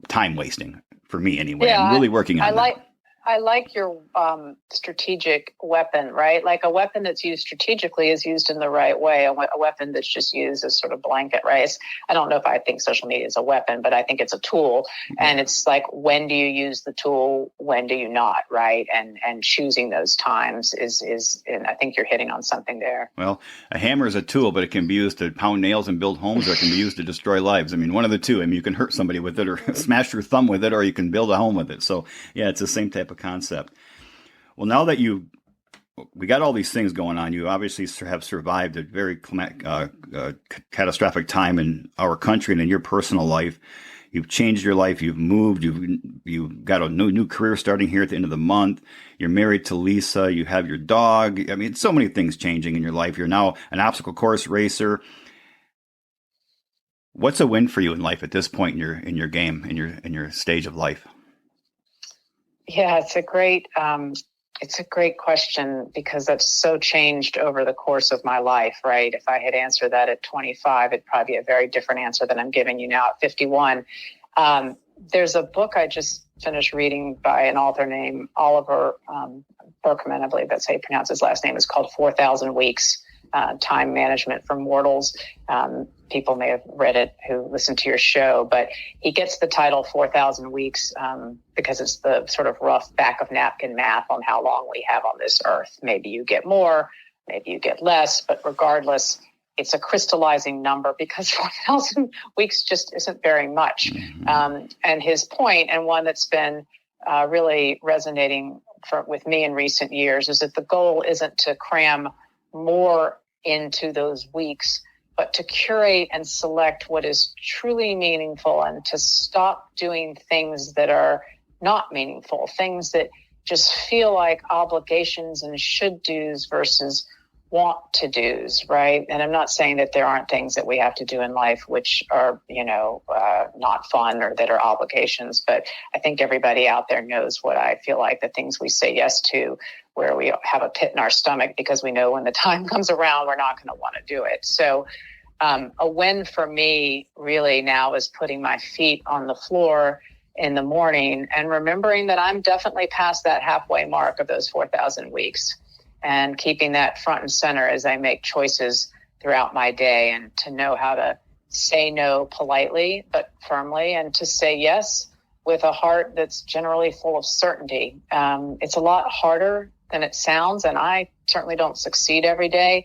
time wasting for me anyway. Yeah, I'm really working on that. I like your strategic weapon, right? Like, a weapon that's used strategically is used in the right way. A weapon that's just used as sort of blanket, right? I don't know if I think social media is a weapon, but I think it's a tool. And it's like, when do you use the tool? When do you not, right? And choosing those times is, and I think you're hitting on something there. Well, a hammer is a tool, but it can be used to pound nails and build homes, or it can be used to destroy lives. I mean, one of the two. I mean, you can hurt somebody with it, or smash your thumb with it, or you can build a home with it. So yeah, it's the same type of concept. Well, now that we got all these things going on, you obviously have survived a very catastrophic time in our country and in your personal life. You've changed your life. You've moved. You've got a new career starting here at the end of the month. You're married to Lisa. You have your dog. I mean, so many things changing in your life. You're now an obstacle course racer. What's a win for you in life at this point in your game, in your stage of life? Yeah, it's a great question, because that's so changed over the course of my life, right? If I had answered that at 25, it'd probably be a very different answer than I'm giving you now at 51. There's a book I just finished reading by an author named Oliver Berkman, I believe that's how you pronounce his last name. It's called 4,000 Weeks, Time Management for Mortals. People may have read it who listen to your show, but he gets the title 4,000 Weeks because it's the sort of rough back of napkin math on how long we have on this earth. Maybe you get more, maybe you get less, but regardless, it's a crystallizing number, because 4,000 weeks just isn't very much. And his point, and one that's been really resonating with me in recent years, is that the goal isn't to cram more into those weeks, but to curate and select what is truly meaningful, and to stop doing things that are not meaningful, things that just feel like obligations and should do's versus want to do's, right? And I'm not saying that there aren't things that we have to do in life which are, not fun or that are obligations, but I think everybody out there knows what I feel like, the things we say yes to, where we have a pit in our stomach because we know when the time comes around, we're not going to want to do it. So a win for me really now is putting my feet on the floor in the morning and remembering that I'm definitely past that halfway mark of those 4,000 weeks, and keeping that front and center as I make choices throughout my day, and to know how to say no politely but firmly, and to say yes with a heart that's generally full of certainty. It's a lot harder than it sounds, and I certainly don't succeed every day.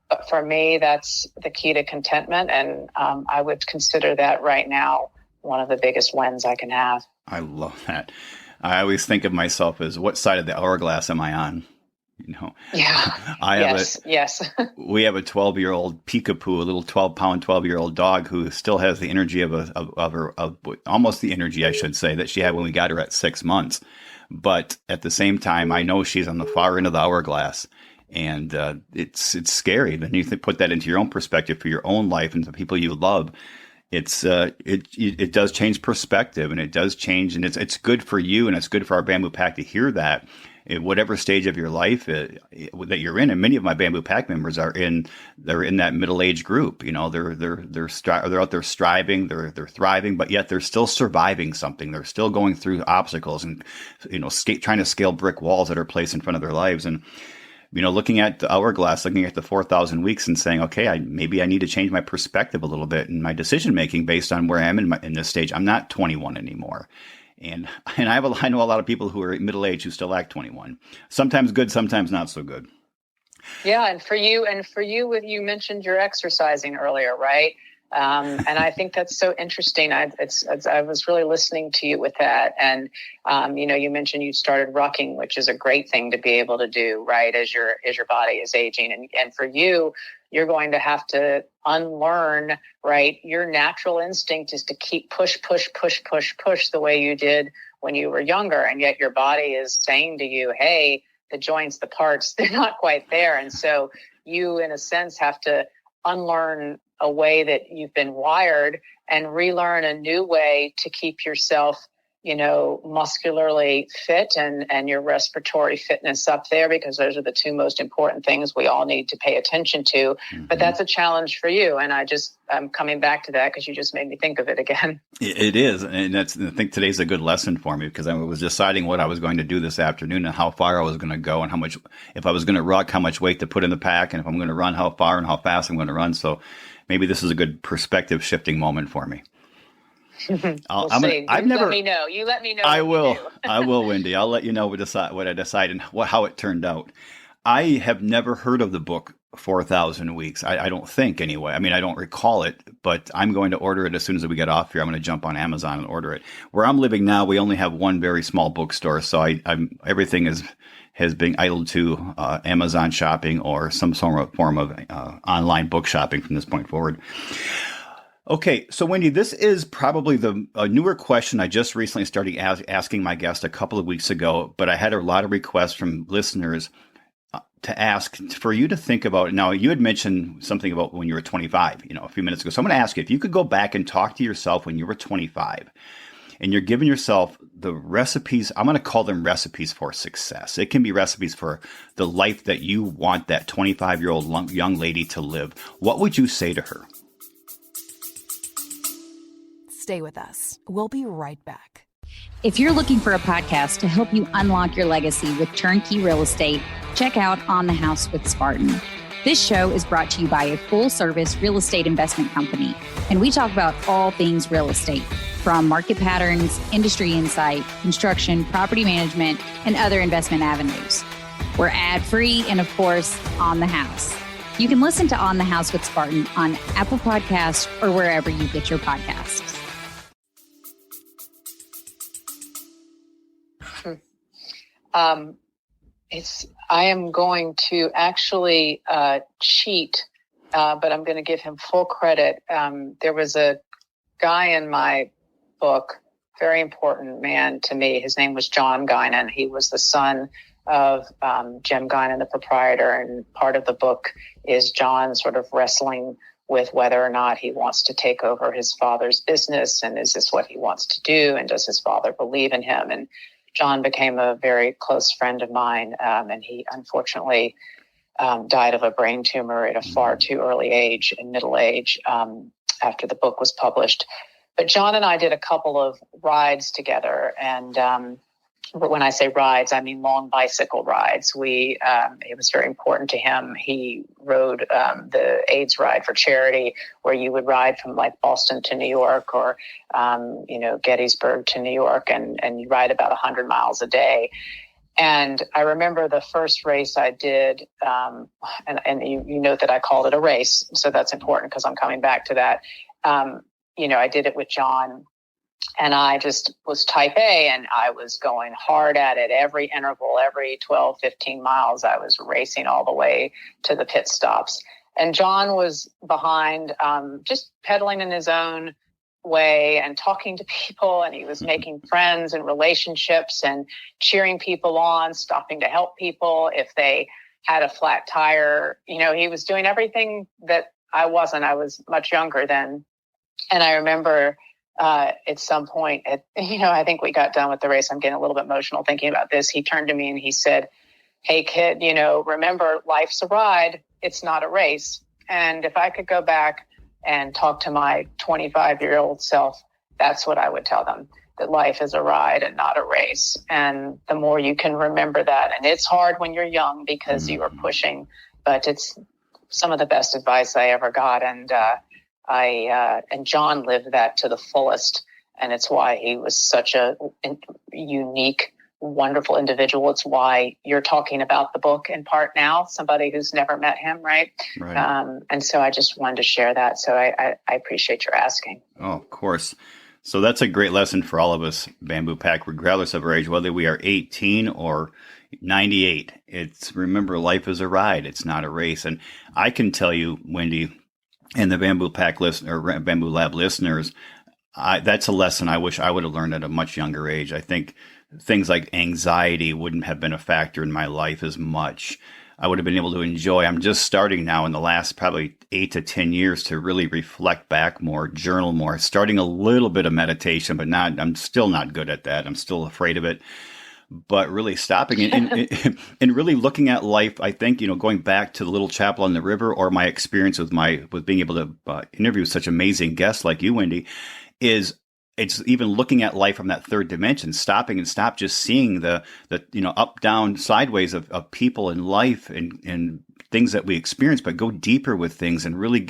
But for me, that's the key to contentment, and I would consider that right now one of the biggest wins I can have. I love that. I always think of myself as, what side of the hourglass am I on? You know, Yeah. I have Yes. we have a 12-year-old Peekapoo, a little 12-pound, 12-year-old dog who still has the energy of almost the energy, I should say, that she had when we got her at 6 months. But at the same time, I know she's on the far end of the hourglass, and it's scary. Then you put that into your own perspective for your own life and the people you love. It does change perspective, and it does change, and it's good for you, and it's good for our Bamboo Pack to hear that. In whatever stage of your life that you're in, and many of my Bamboo Pack members they're in that middle age group. You know, they're out there striving, they're thriving, but yet they're still surviving something. They're still going through obstacles and trying to scale brick walls that are placed in front of their lives. And looking at the hourglass, looking at the 4,000 weeks, and saying, okay, maybe I need to change my perspective a little bit in my decision making based on where I am in this stage. I'm not 21 anymore. And I know a lot of people who are middle aged who still act 21. Sometimes good, sometimes not so good. Yeah, and for you, you mentioned you're exercising earlier, right? And I think that's so interesting. I was really listening to you with that, and you mentioned you started rucking, which is a great thing to be able to do, right? As your body is aging, and for you, you're going to have to unlearn, right? Your natural instinct is to keep push the way you did when you were younger. And yet your body is saying to you, hey, the joints, the parts, they're not quite there. And so you, in a sense, have to unlearn a way that you've been wired and relearn a new way to keep yourself, muscularly fit and your respiratory fitness up there, because those are the two most important things we all need to pay attention to. Mm-hmm. But that's a challenge for you. And I'm coming back to that because you just made me think of it again. It is. And I think today's a good lesson for me, because I was deciding what I was going to do this afternoon and how far I was going to go and how much, if I was going to ruck, how much weight to put in the pack, and if I'm going to run, how far and how fast I'm going to run. So maybe this is a good perspective shifting moment for me. Let me know. You let me know. I will. I will, Wendy. I'll let you know what I decide and how it turned out. I have never heard of the book 4,000 Weeks. I don't think, anyway. I mean, I don't recall it, but I'm going to order it as soon as we get off here. I'm going to jump on Amazon and order it. Where I'm living now, we only have one very small bookstore, so everything has been idled to Amazon shopping or some form of online book shopping from this point forward. Okay, so Wendy, this is probably a newer question I just recently started asking my guest a couple of weeks ago, but I had a lot of requests from listeners to ask for you to think about. Now, you had mentioned something about when you were 25, a few minutes ago. So I'm going to ask you, if you could go back and talk to yourself when you were 25, and you're giving yourself the recipes, I'm going to call them recipes for success. It can be recipes for the life that you want that 25-year-old young lady to live. What would you say to her? Stay with us. We'll be right back. If you're looking for a podcast to help you unlock your legacy with turnkey real estate, check out On the House with Spartan. This show is brought to you by a full-service real estate investment company, and we talk about all things real estate, from market patterns, industry insight, construction, property management, and other investment avenues. We're ad-free and, of course, on the house. You can listen to On the House with Spartan on Apple Podcasts or wherever you get your podcasts. I am going to actually cheat, but I'm going to give him full credit. There was a guy in my book, very important man to me. His name was John Guinan. He was the son of Jim Guinan, the proprietor, and part of the book is John sort of wrestling with whether or not he wants to take over his father's business, and is this what he wants to do, and does his father believe in him? And John became a very close friend of mine, and he unfortunately died of a brain tumor at a far too early age, in middle age, after the book was published. But John and I did a couple of rides together, and when I say rides, I mean long bicycle rides. It was very important to him. He rode the AIDS ride for charity, where you would ride from like Boston to New York, or Gettysburg to New York, and you ride about 100 miles a day. And I remember the first race I did, and you note that I called it a race, so that's important because I'm coming back to that. I did it with John. And I just was type A, and I was going hard at it every interval, every 12, 15 miles. I was racing all the way to the pit stops. And John was behind, just pedaling in his own way and talking to people. And he was making friends and relationships and cheering people on, stopping to help people if they had a flat tire. He was doing everything that I wasn't. I was much younger then. And I remember at some point, I think we got done with the race. I'm getting a little bit emotional thinking about this. He turned to me and he said, "Hey, kid, remember, life's a ride. It's not a race." And if I could go back and talk to my 25-year-old self, that's what I would tell them, that life is a ride and not a race. And the more you can remember that, and it's hard when you're young because you are pushing, but it's some of the best advice I ever got. And and John lived that to the fullest. And it's why he was such a unique, wonderful individual. It's why you're talking about the book in part now, somebody who's never met him, right? And so I just wanted to share that. So I appreciate your asking. Oh, of course. So that's a great lesson for all of us, Bamboo Pack, regardless of our age, whether we are 18 or 98. Remember, life is a ride. It's not a race. And I can tell you, Wendy, and the Bamboo Pack Bamboo Lab listeners, that's a lesson I wish I would have learned at a much younger age. I think things like anxiety wouldn't have been a factor in my life as much. I would have been able to enjoy. I'm just starting now in the last probably 8 to 10 years to really reflect back more, journal more, starting a little bit of meditation, but I'm still not good at that. I'm still afraid of it. But really stopping and really looking at life, I think, going back to the little chapel on the river, or my experience with being able to interview such amazing guests like you, Wendy, it's even looking at life from that third dimension, stopping and stop just seeing the up, down, sideways of people in life and things that we experience, but go deeper with things and really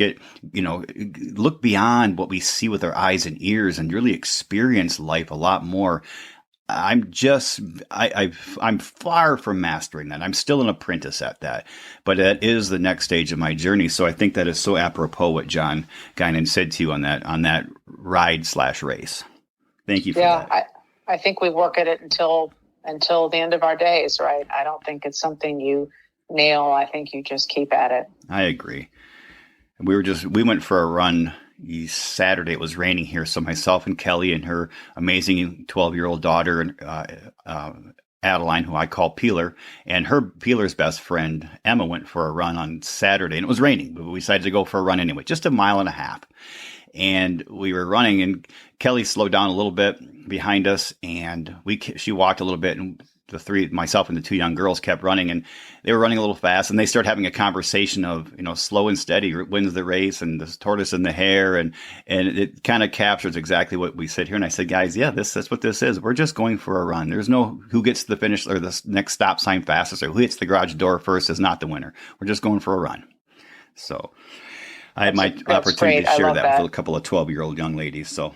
look beyond what we see with our eyes and ears and really experience life a lot more. I'm far from mastering that. I'm still an apprentice at that, but that is the next stage of my journey. So I think that is so apropos what John Guinan said to you on that ride/race. Thank you for that. Yeah, I think we work at it until the end of our days, right? I don't think it's something you nail. I think you just keep at it. I agree. We went for a run Saturday. It was raining here, so myself and Kelly and her amazing 12-year-old daughter, Adeline, who I call Peeler, and Peeler's best friend Emma went for a run on Saturday, and it was raining, but we decided to go for a run anyway, just a mile and a half. And we were running, and Kelly slowed down a little bit behind us, and she walked a little bit, and myself and the two young girls kept running, and they were running a little fast, and they started having a conversation of, slow and steady wins the race, and the tortoise and the hare, and it kind of captures exactly what we said here. And I said, guys, yeah, that's what this is. We're just going for a run. There's no who gets to the finish or the next stop sign fastest, or who hits the garage door first is not the winner. We're just going for a run. So I had my opportunity to share that with a couple of 12-year-old young ladies. So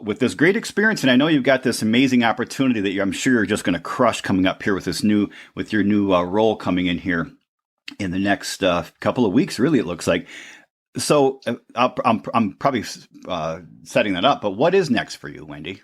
with this great experience, and I know you've got this amazing opportunity that I'm sure you're just going to crush coming up here with your new role coming in here in the next couple of weeks. Really, it looks like. So I'm probably setting that up. But what is next for you, Wendy?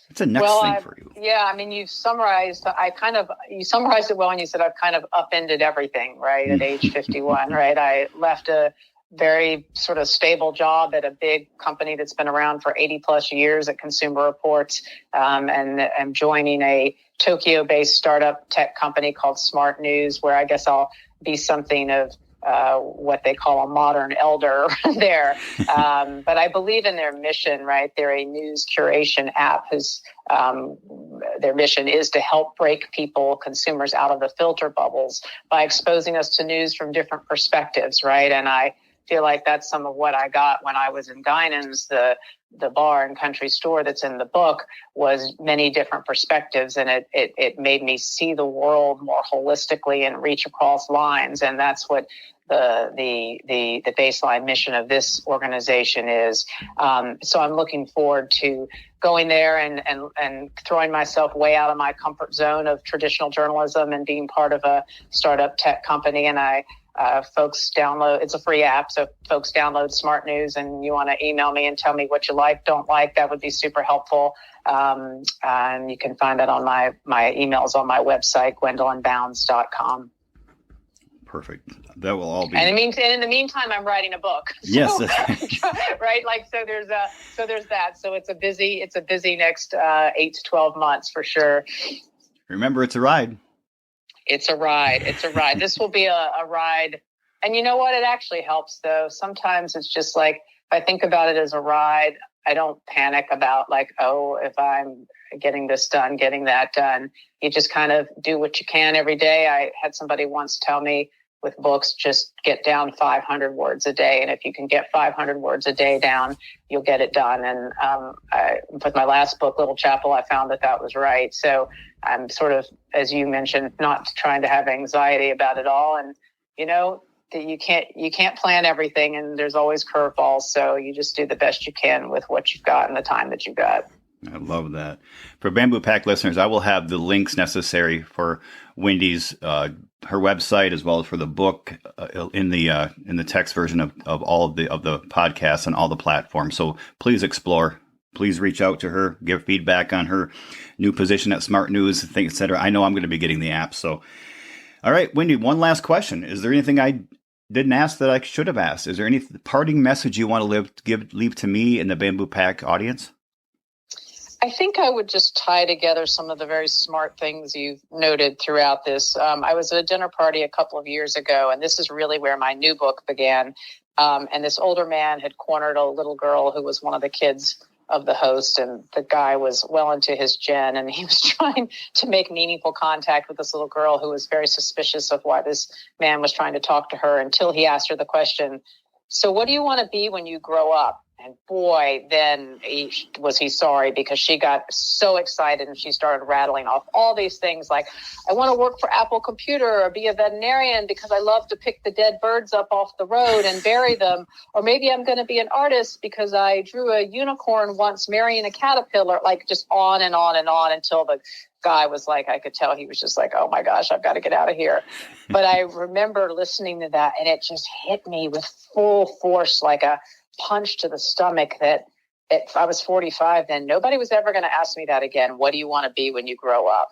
What's the next thing for you? Yeah, I mean, you summarized it well, and you said I've kind of upended everything, right? At age 51, right? I left a very sort of stable job at a big company that's been around for 80 plus years at Consumer Reports, and I'm joining a Tokyo-based startup tech company called SmartNews, where I guess I'll be something of what they call a modern elder there. But I believe in their mission, right? They're a news curation app whose their mission is to help break consumers out of the filter bubbles by exposing us to news from different perspectives, right? And I feel like that's some of what I got when I was in Guinan's. The bar and country store that's in the book was many different perspectives, and it made me see the world more holistically and reach across lines. And that's what the baseline mission of this organization is. So I'm looking forward to going there and throwing myself way out of my comfort zone of traditional journalism and being part of a startup tech company. And I folks download, it's a free app. So if folks download SmartNews and you want to email me and tell me what you like, don't like, that would be super helpful. And you can find that on my emails on my website, gwendolynbounds.com. Perfect. That will all be. And in the meantime, I'm writing a book. So, yes. Right. Like, so there's that. So it's a busy next 8 to 12 months for sure. Remember, it's a ride. It's a ride. This will be a ride. And you know what? It actually helps, though. Sometimes it's just like, if I think about it as a ride, I don't panic about like, oh, if I'm getting this done, getting that done. You just kind of do what you can every day. I had somebody once tell me, with books, just get down 500 words a day. And if you can get 500 words a day down, you'll get it done. And with my last book, Little Chapel, I found that was right. So I'm sort of, as you mentioned, not trying to have anxiety about it all. And, you know, that you can't plan everything, and there's always curveballs. So you just do the best you can with what you've got and the time that you've got. I love that. For Bamboo Pack listeners, I will have the links necessary for Wendy's her website as well as for the book in the text version of all of the podcasts and all the platforms. So please explore. Please reach out to her, give feedback on her new position at SmartNews, things, etc. I know I'm going to be getting the app. So, all right, Wendy, one last question. Is there anything I didn't ask that I should have asked? Is there any parting message you want to leave to me and the Bamboo Pack audience? I think I would just tie together some of the very smart things you've noted throughout this. I was at a dinner party a couple of years ago, and this is really where my new book began. And this older man had cornered a little girl who was one of the kids of the host, and the guy was well into his gen, and he was trying to make meaningful contact with this little girl who was very suspicious of why this man was trying to talk to her, until he asked her the question, so what do you want to be when you grow up? And boy, then was he sorry, because she got so excited and she started rattling off all these things like, I want to work for Apple Computer or be a veterinarian because I love to pick the dead birds up off the road and bury them. Or maybe I'm going to be an artist because I drew a unicorn once marrying a caterpillar, like just on and on and on, until the guy was like, I could tell he was just like, oh my gosh, I've got to get out of here. But I remember listening to that, and it just hit me with full force, like a punch to the stomach, that if I was 45, then nobody was ever going to ask me that again. What do you want to be when you grow up?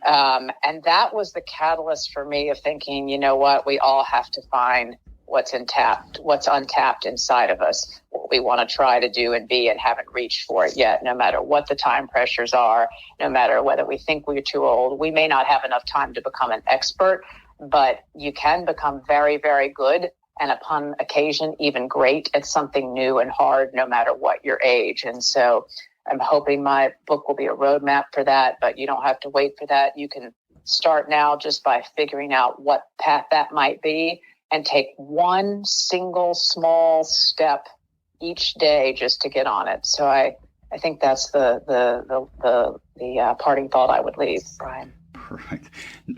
And that was the catalyst for me of thinking, you know what, we all have to find what's untapped inside of us, what we want to try to do and be, and haven't reached for it yet, no matter what the time pressures are, no matter whether we think we're too old. We may not have enough time to become an expert, but you can become very, very good, and upon occasion, even great at something new and hard, no matter what your age. And so I'm hoping my book will be a roadmap for that, but you don't have to wait for that. You can start now just by figuring out what path that might be, and take one single small step each day just to get on it. So I think that's the parting thought I would leave, Brian. Perfect.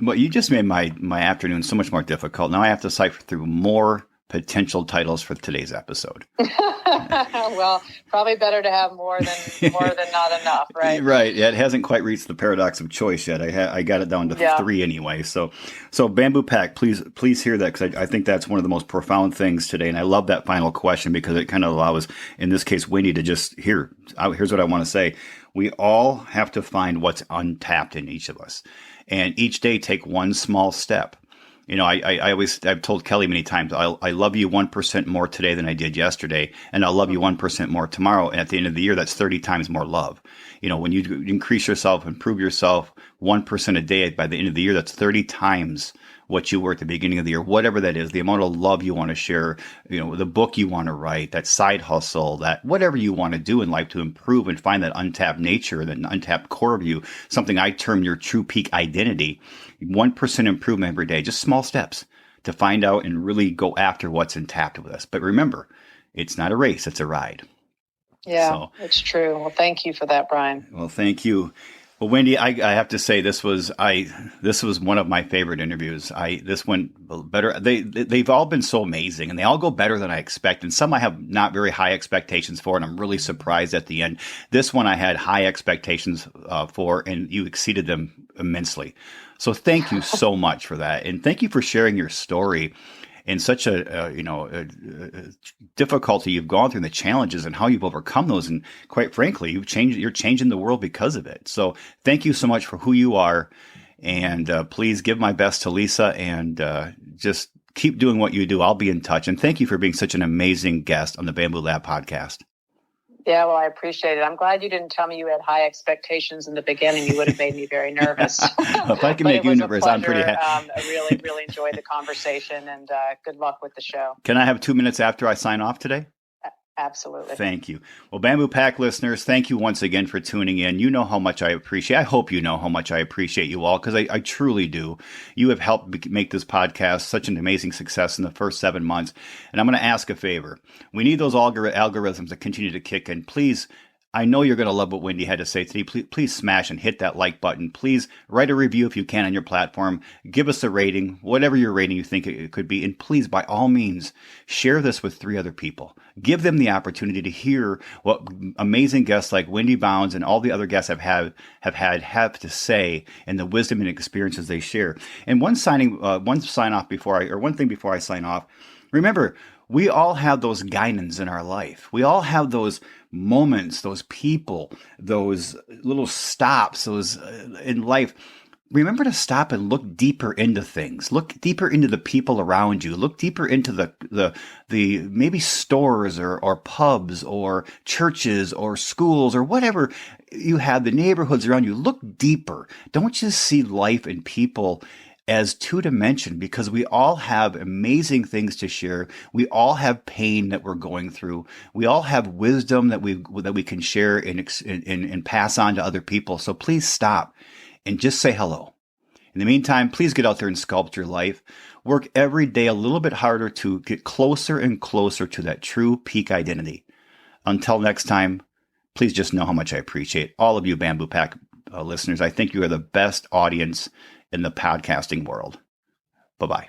Well, you just made my afternoon so much more difficult. Now I have to cipher through more potential titles for today's episode. Well, probably better to have more than not enough, right? Right. Yeah, it hasn't quite reached the paradox of choice yet. I got it down to 3 anyway. So Bamboo Pack, please hear that, because I think that's one of the most profound things today. And I love that final question, because it kind of allows, in this case, Wendy to just here's what I want to say. We all have to find what's untapped in each of us, and each day take one small step. You know, I've told Kelly many times, I love you 1% more today than I did yesterday, and I'll love you 1% more tomorrow. And at the end of the year, that's 30 times more love. You know, when you increase yourself, improve yourself 1% a day, by the end of the year, that's 30 times what you were at the beginning of the year, whatever that is, the amount of love you want to share, you know, the book you want to write, that side hustle, that whatever you want to do in life to improve and find that untapped nature, that untapped core of you, something I term your true peak identity. 1% improvement every day, just small steps to find out and really go after what's untapped with us. But remember, it's not a race, it's a ride. Yeah, it's true. Well, thank you for that, Brian. Well, thank you. Well, Wendy, I have to say this was one of my favorite interviews. This went better. They've all been so amazing, and they all go better than I expect. And some I have not very high expectations for, and I'm really surprised at the end. This one I had high expectations for, and you exceeded them immensely. So thank you so much for that, and thank you for sharing your story. and such a difficulty you've gone through, and the challenges and how you've overcome those. And quite frankly, you're changing the world because of it. So thank you so much for who you are. And please give my best to Lisa, and just keep doing what you do. I'll be in touch. And thank you for being such an amazing guest on the Bamboo Lab podcast. Yeah, well, I appreciate it. I'm glad you didn't tell me you had high expectations in the beginning. You would have made me very nervous. If I can make you nervous, I'm pretty happy. I really, really enjoyed the conversation, and good luck with the show. Can I have 2 minutes after I sign off today? Absolutely. Thank you. Well, Bamboo Pack listeners, thank you once again for tuning in. You know how much I appreciate. I hope you know how much I appreciate you all, because I truly do. You have helped make this podcast such an amazing success in the first 7 months. And I'm going to ask a favor. We need those algorithms to continue to kick in. Please, I know you're going to love what Wendy had to say today. Please smash and hit that like button. Please write a review if you can on your platform. Give us a rating, whatever your rating you think it could be. And please, by all means, share this with 3 other people. Give them the opportunity to hear what amazing guests like Wendy Bounds and all the other guests have to say, and the wisdom and experiences they share. And one thing before I sign off, remember, we all have those guidance in our life. We all have those moments, those people, those little stops, those in life. Remember to stop and look deeper into things. Look deeper into the people around you. Look deeper into the maybe stores or pubs or churches or schools or whatever you have, the neighborhoods around you. Look deeper. Don't just see life and people as two-dimensional, because we all have amazing things to share. We all have pain that we're going through. We all have wisdom that we can share and pass on to other people. So please stop and just say hello. In the meantime, please get out there and sculpt your life. Work every day a little bit harder to get closer and closer to that true peak identity. Until next time, please just know how much I appreciate all of you Bamboo Pack listeners. I think you are the best audience in the podcasting world. Bye-bye.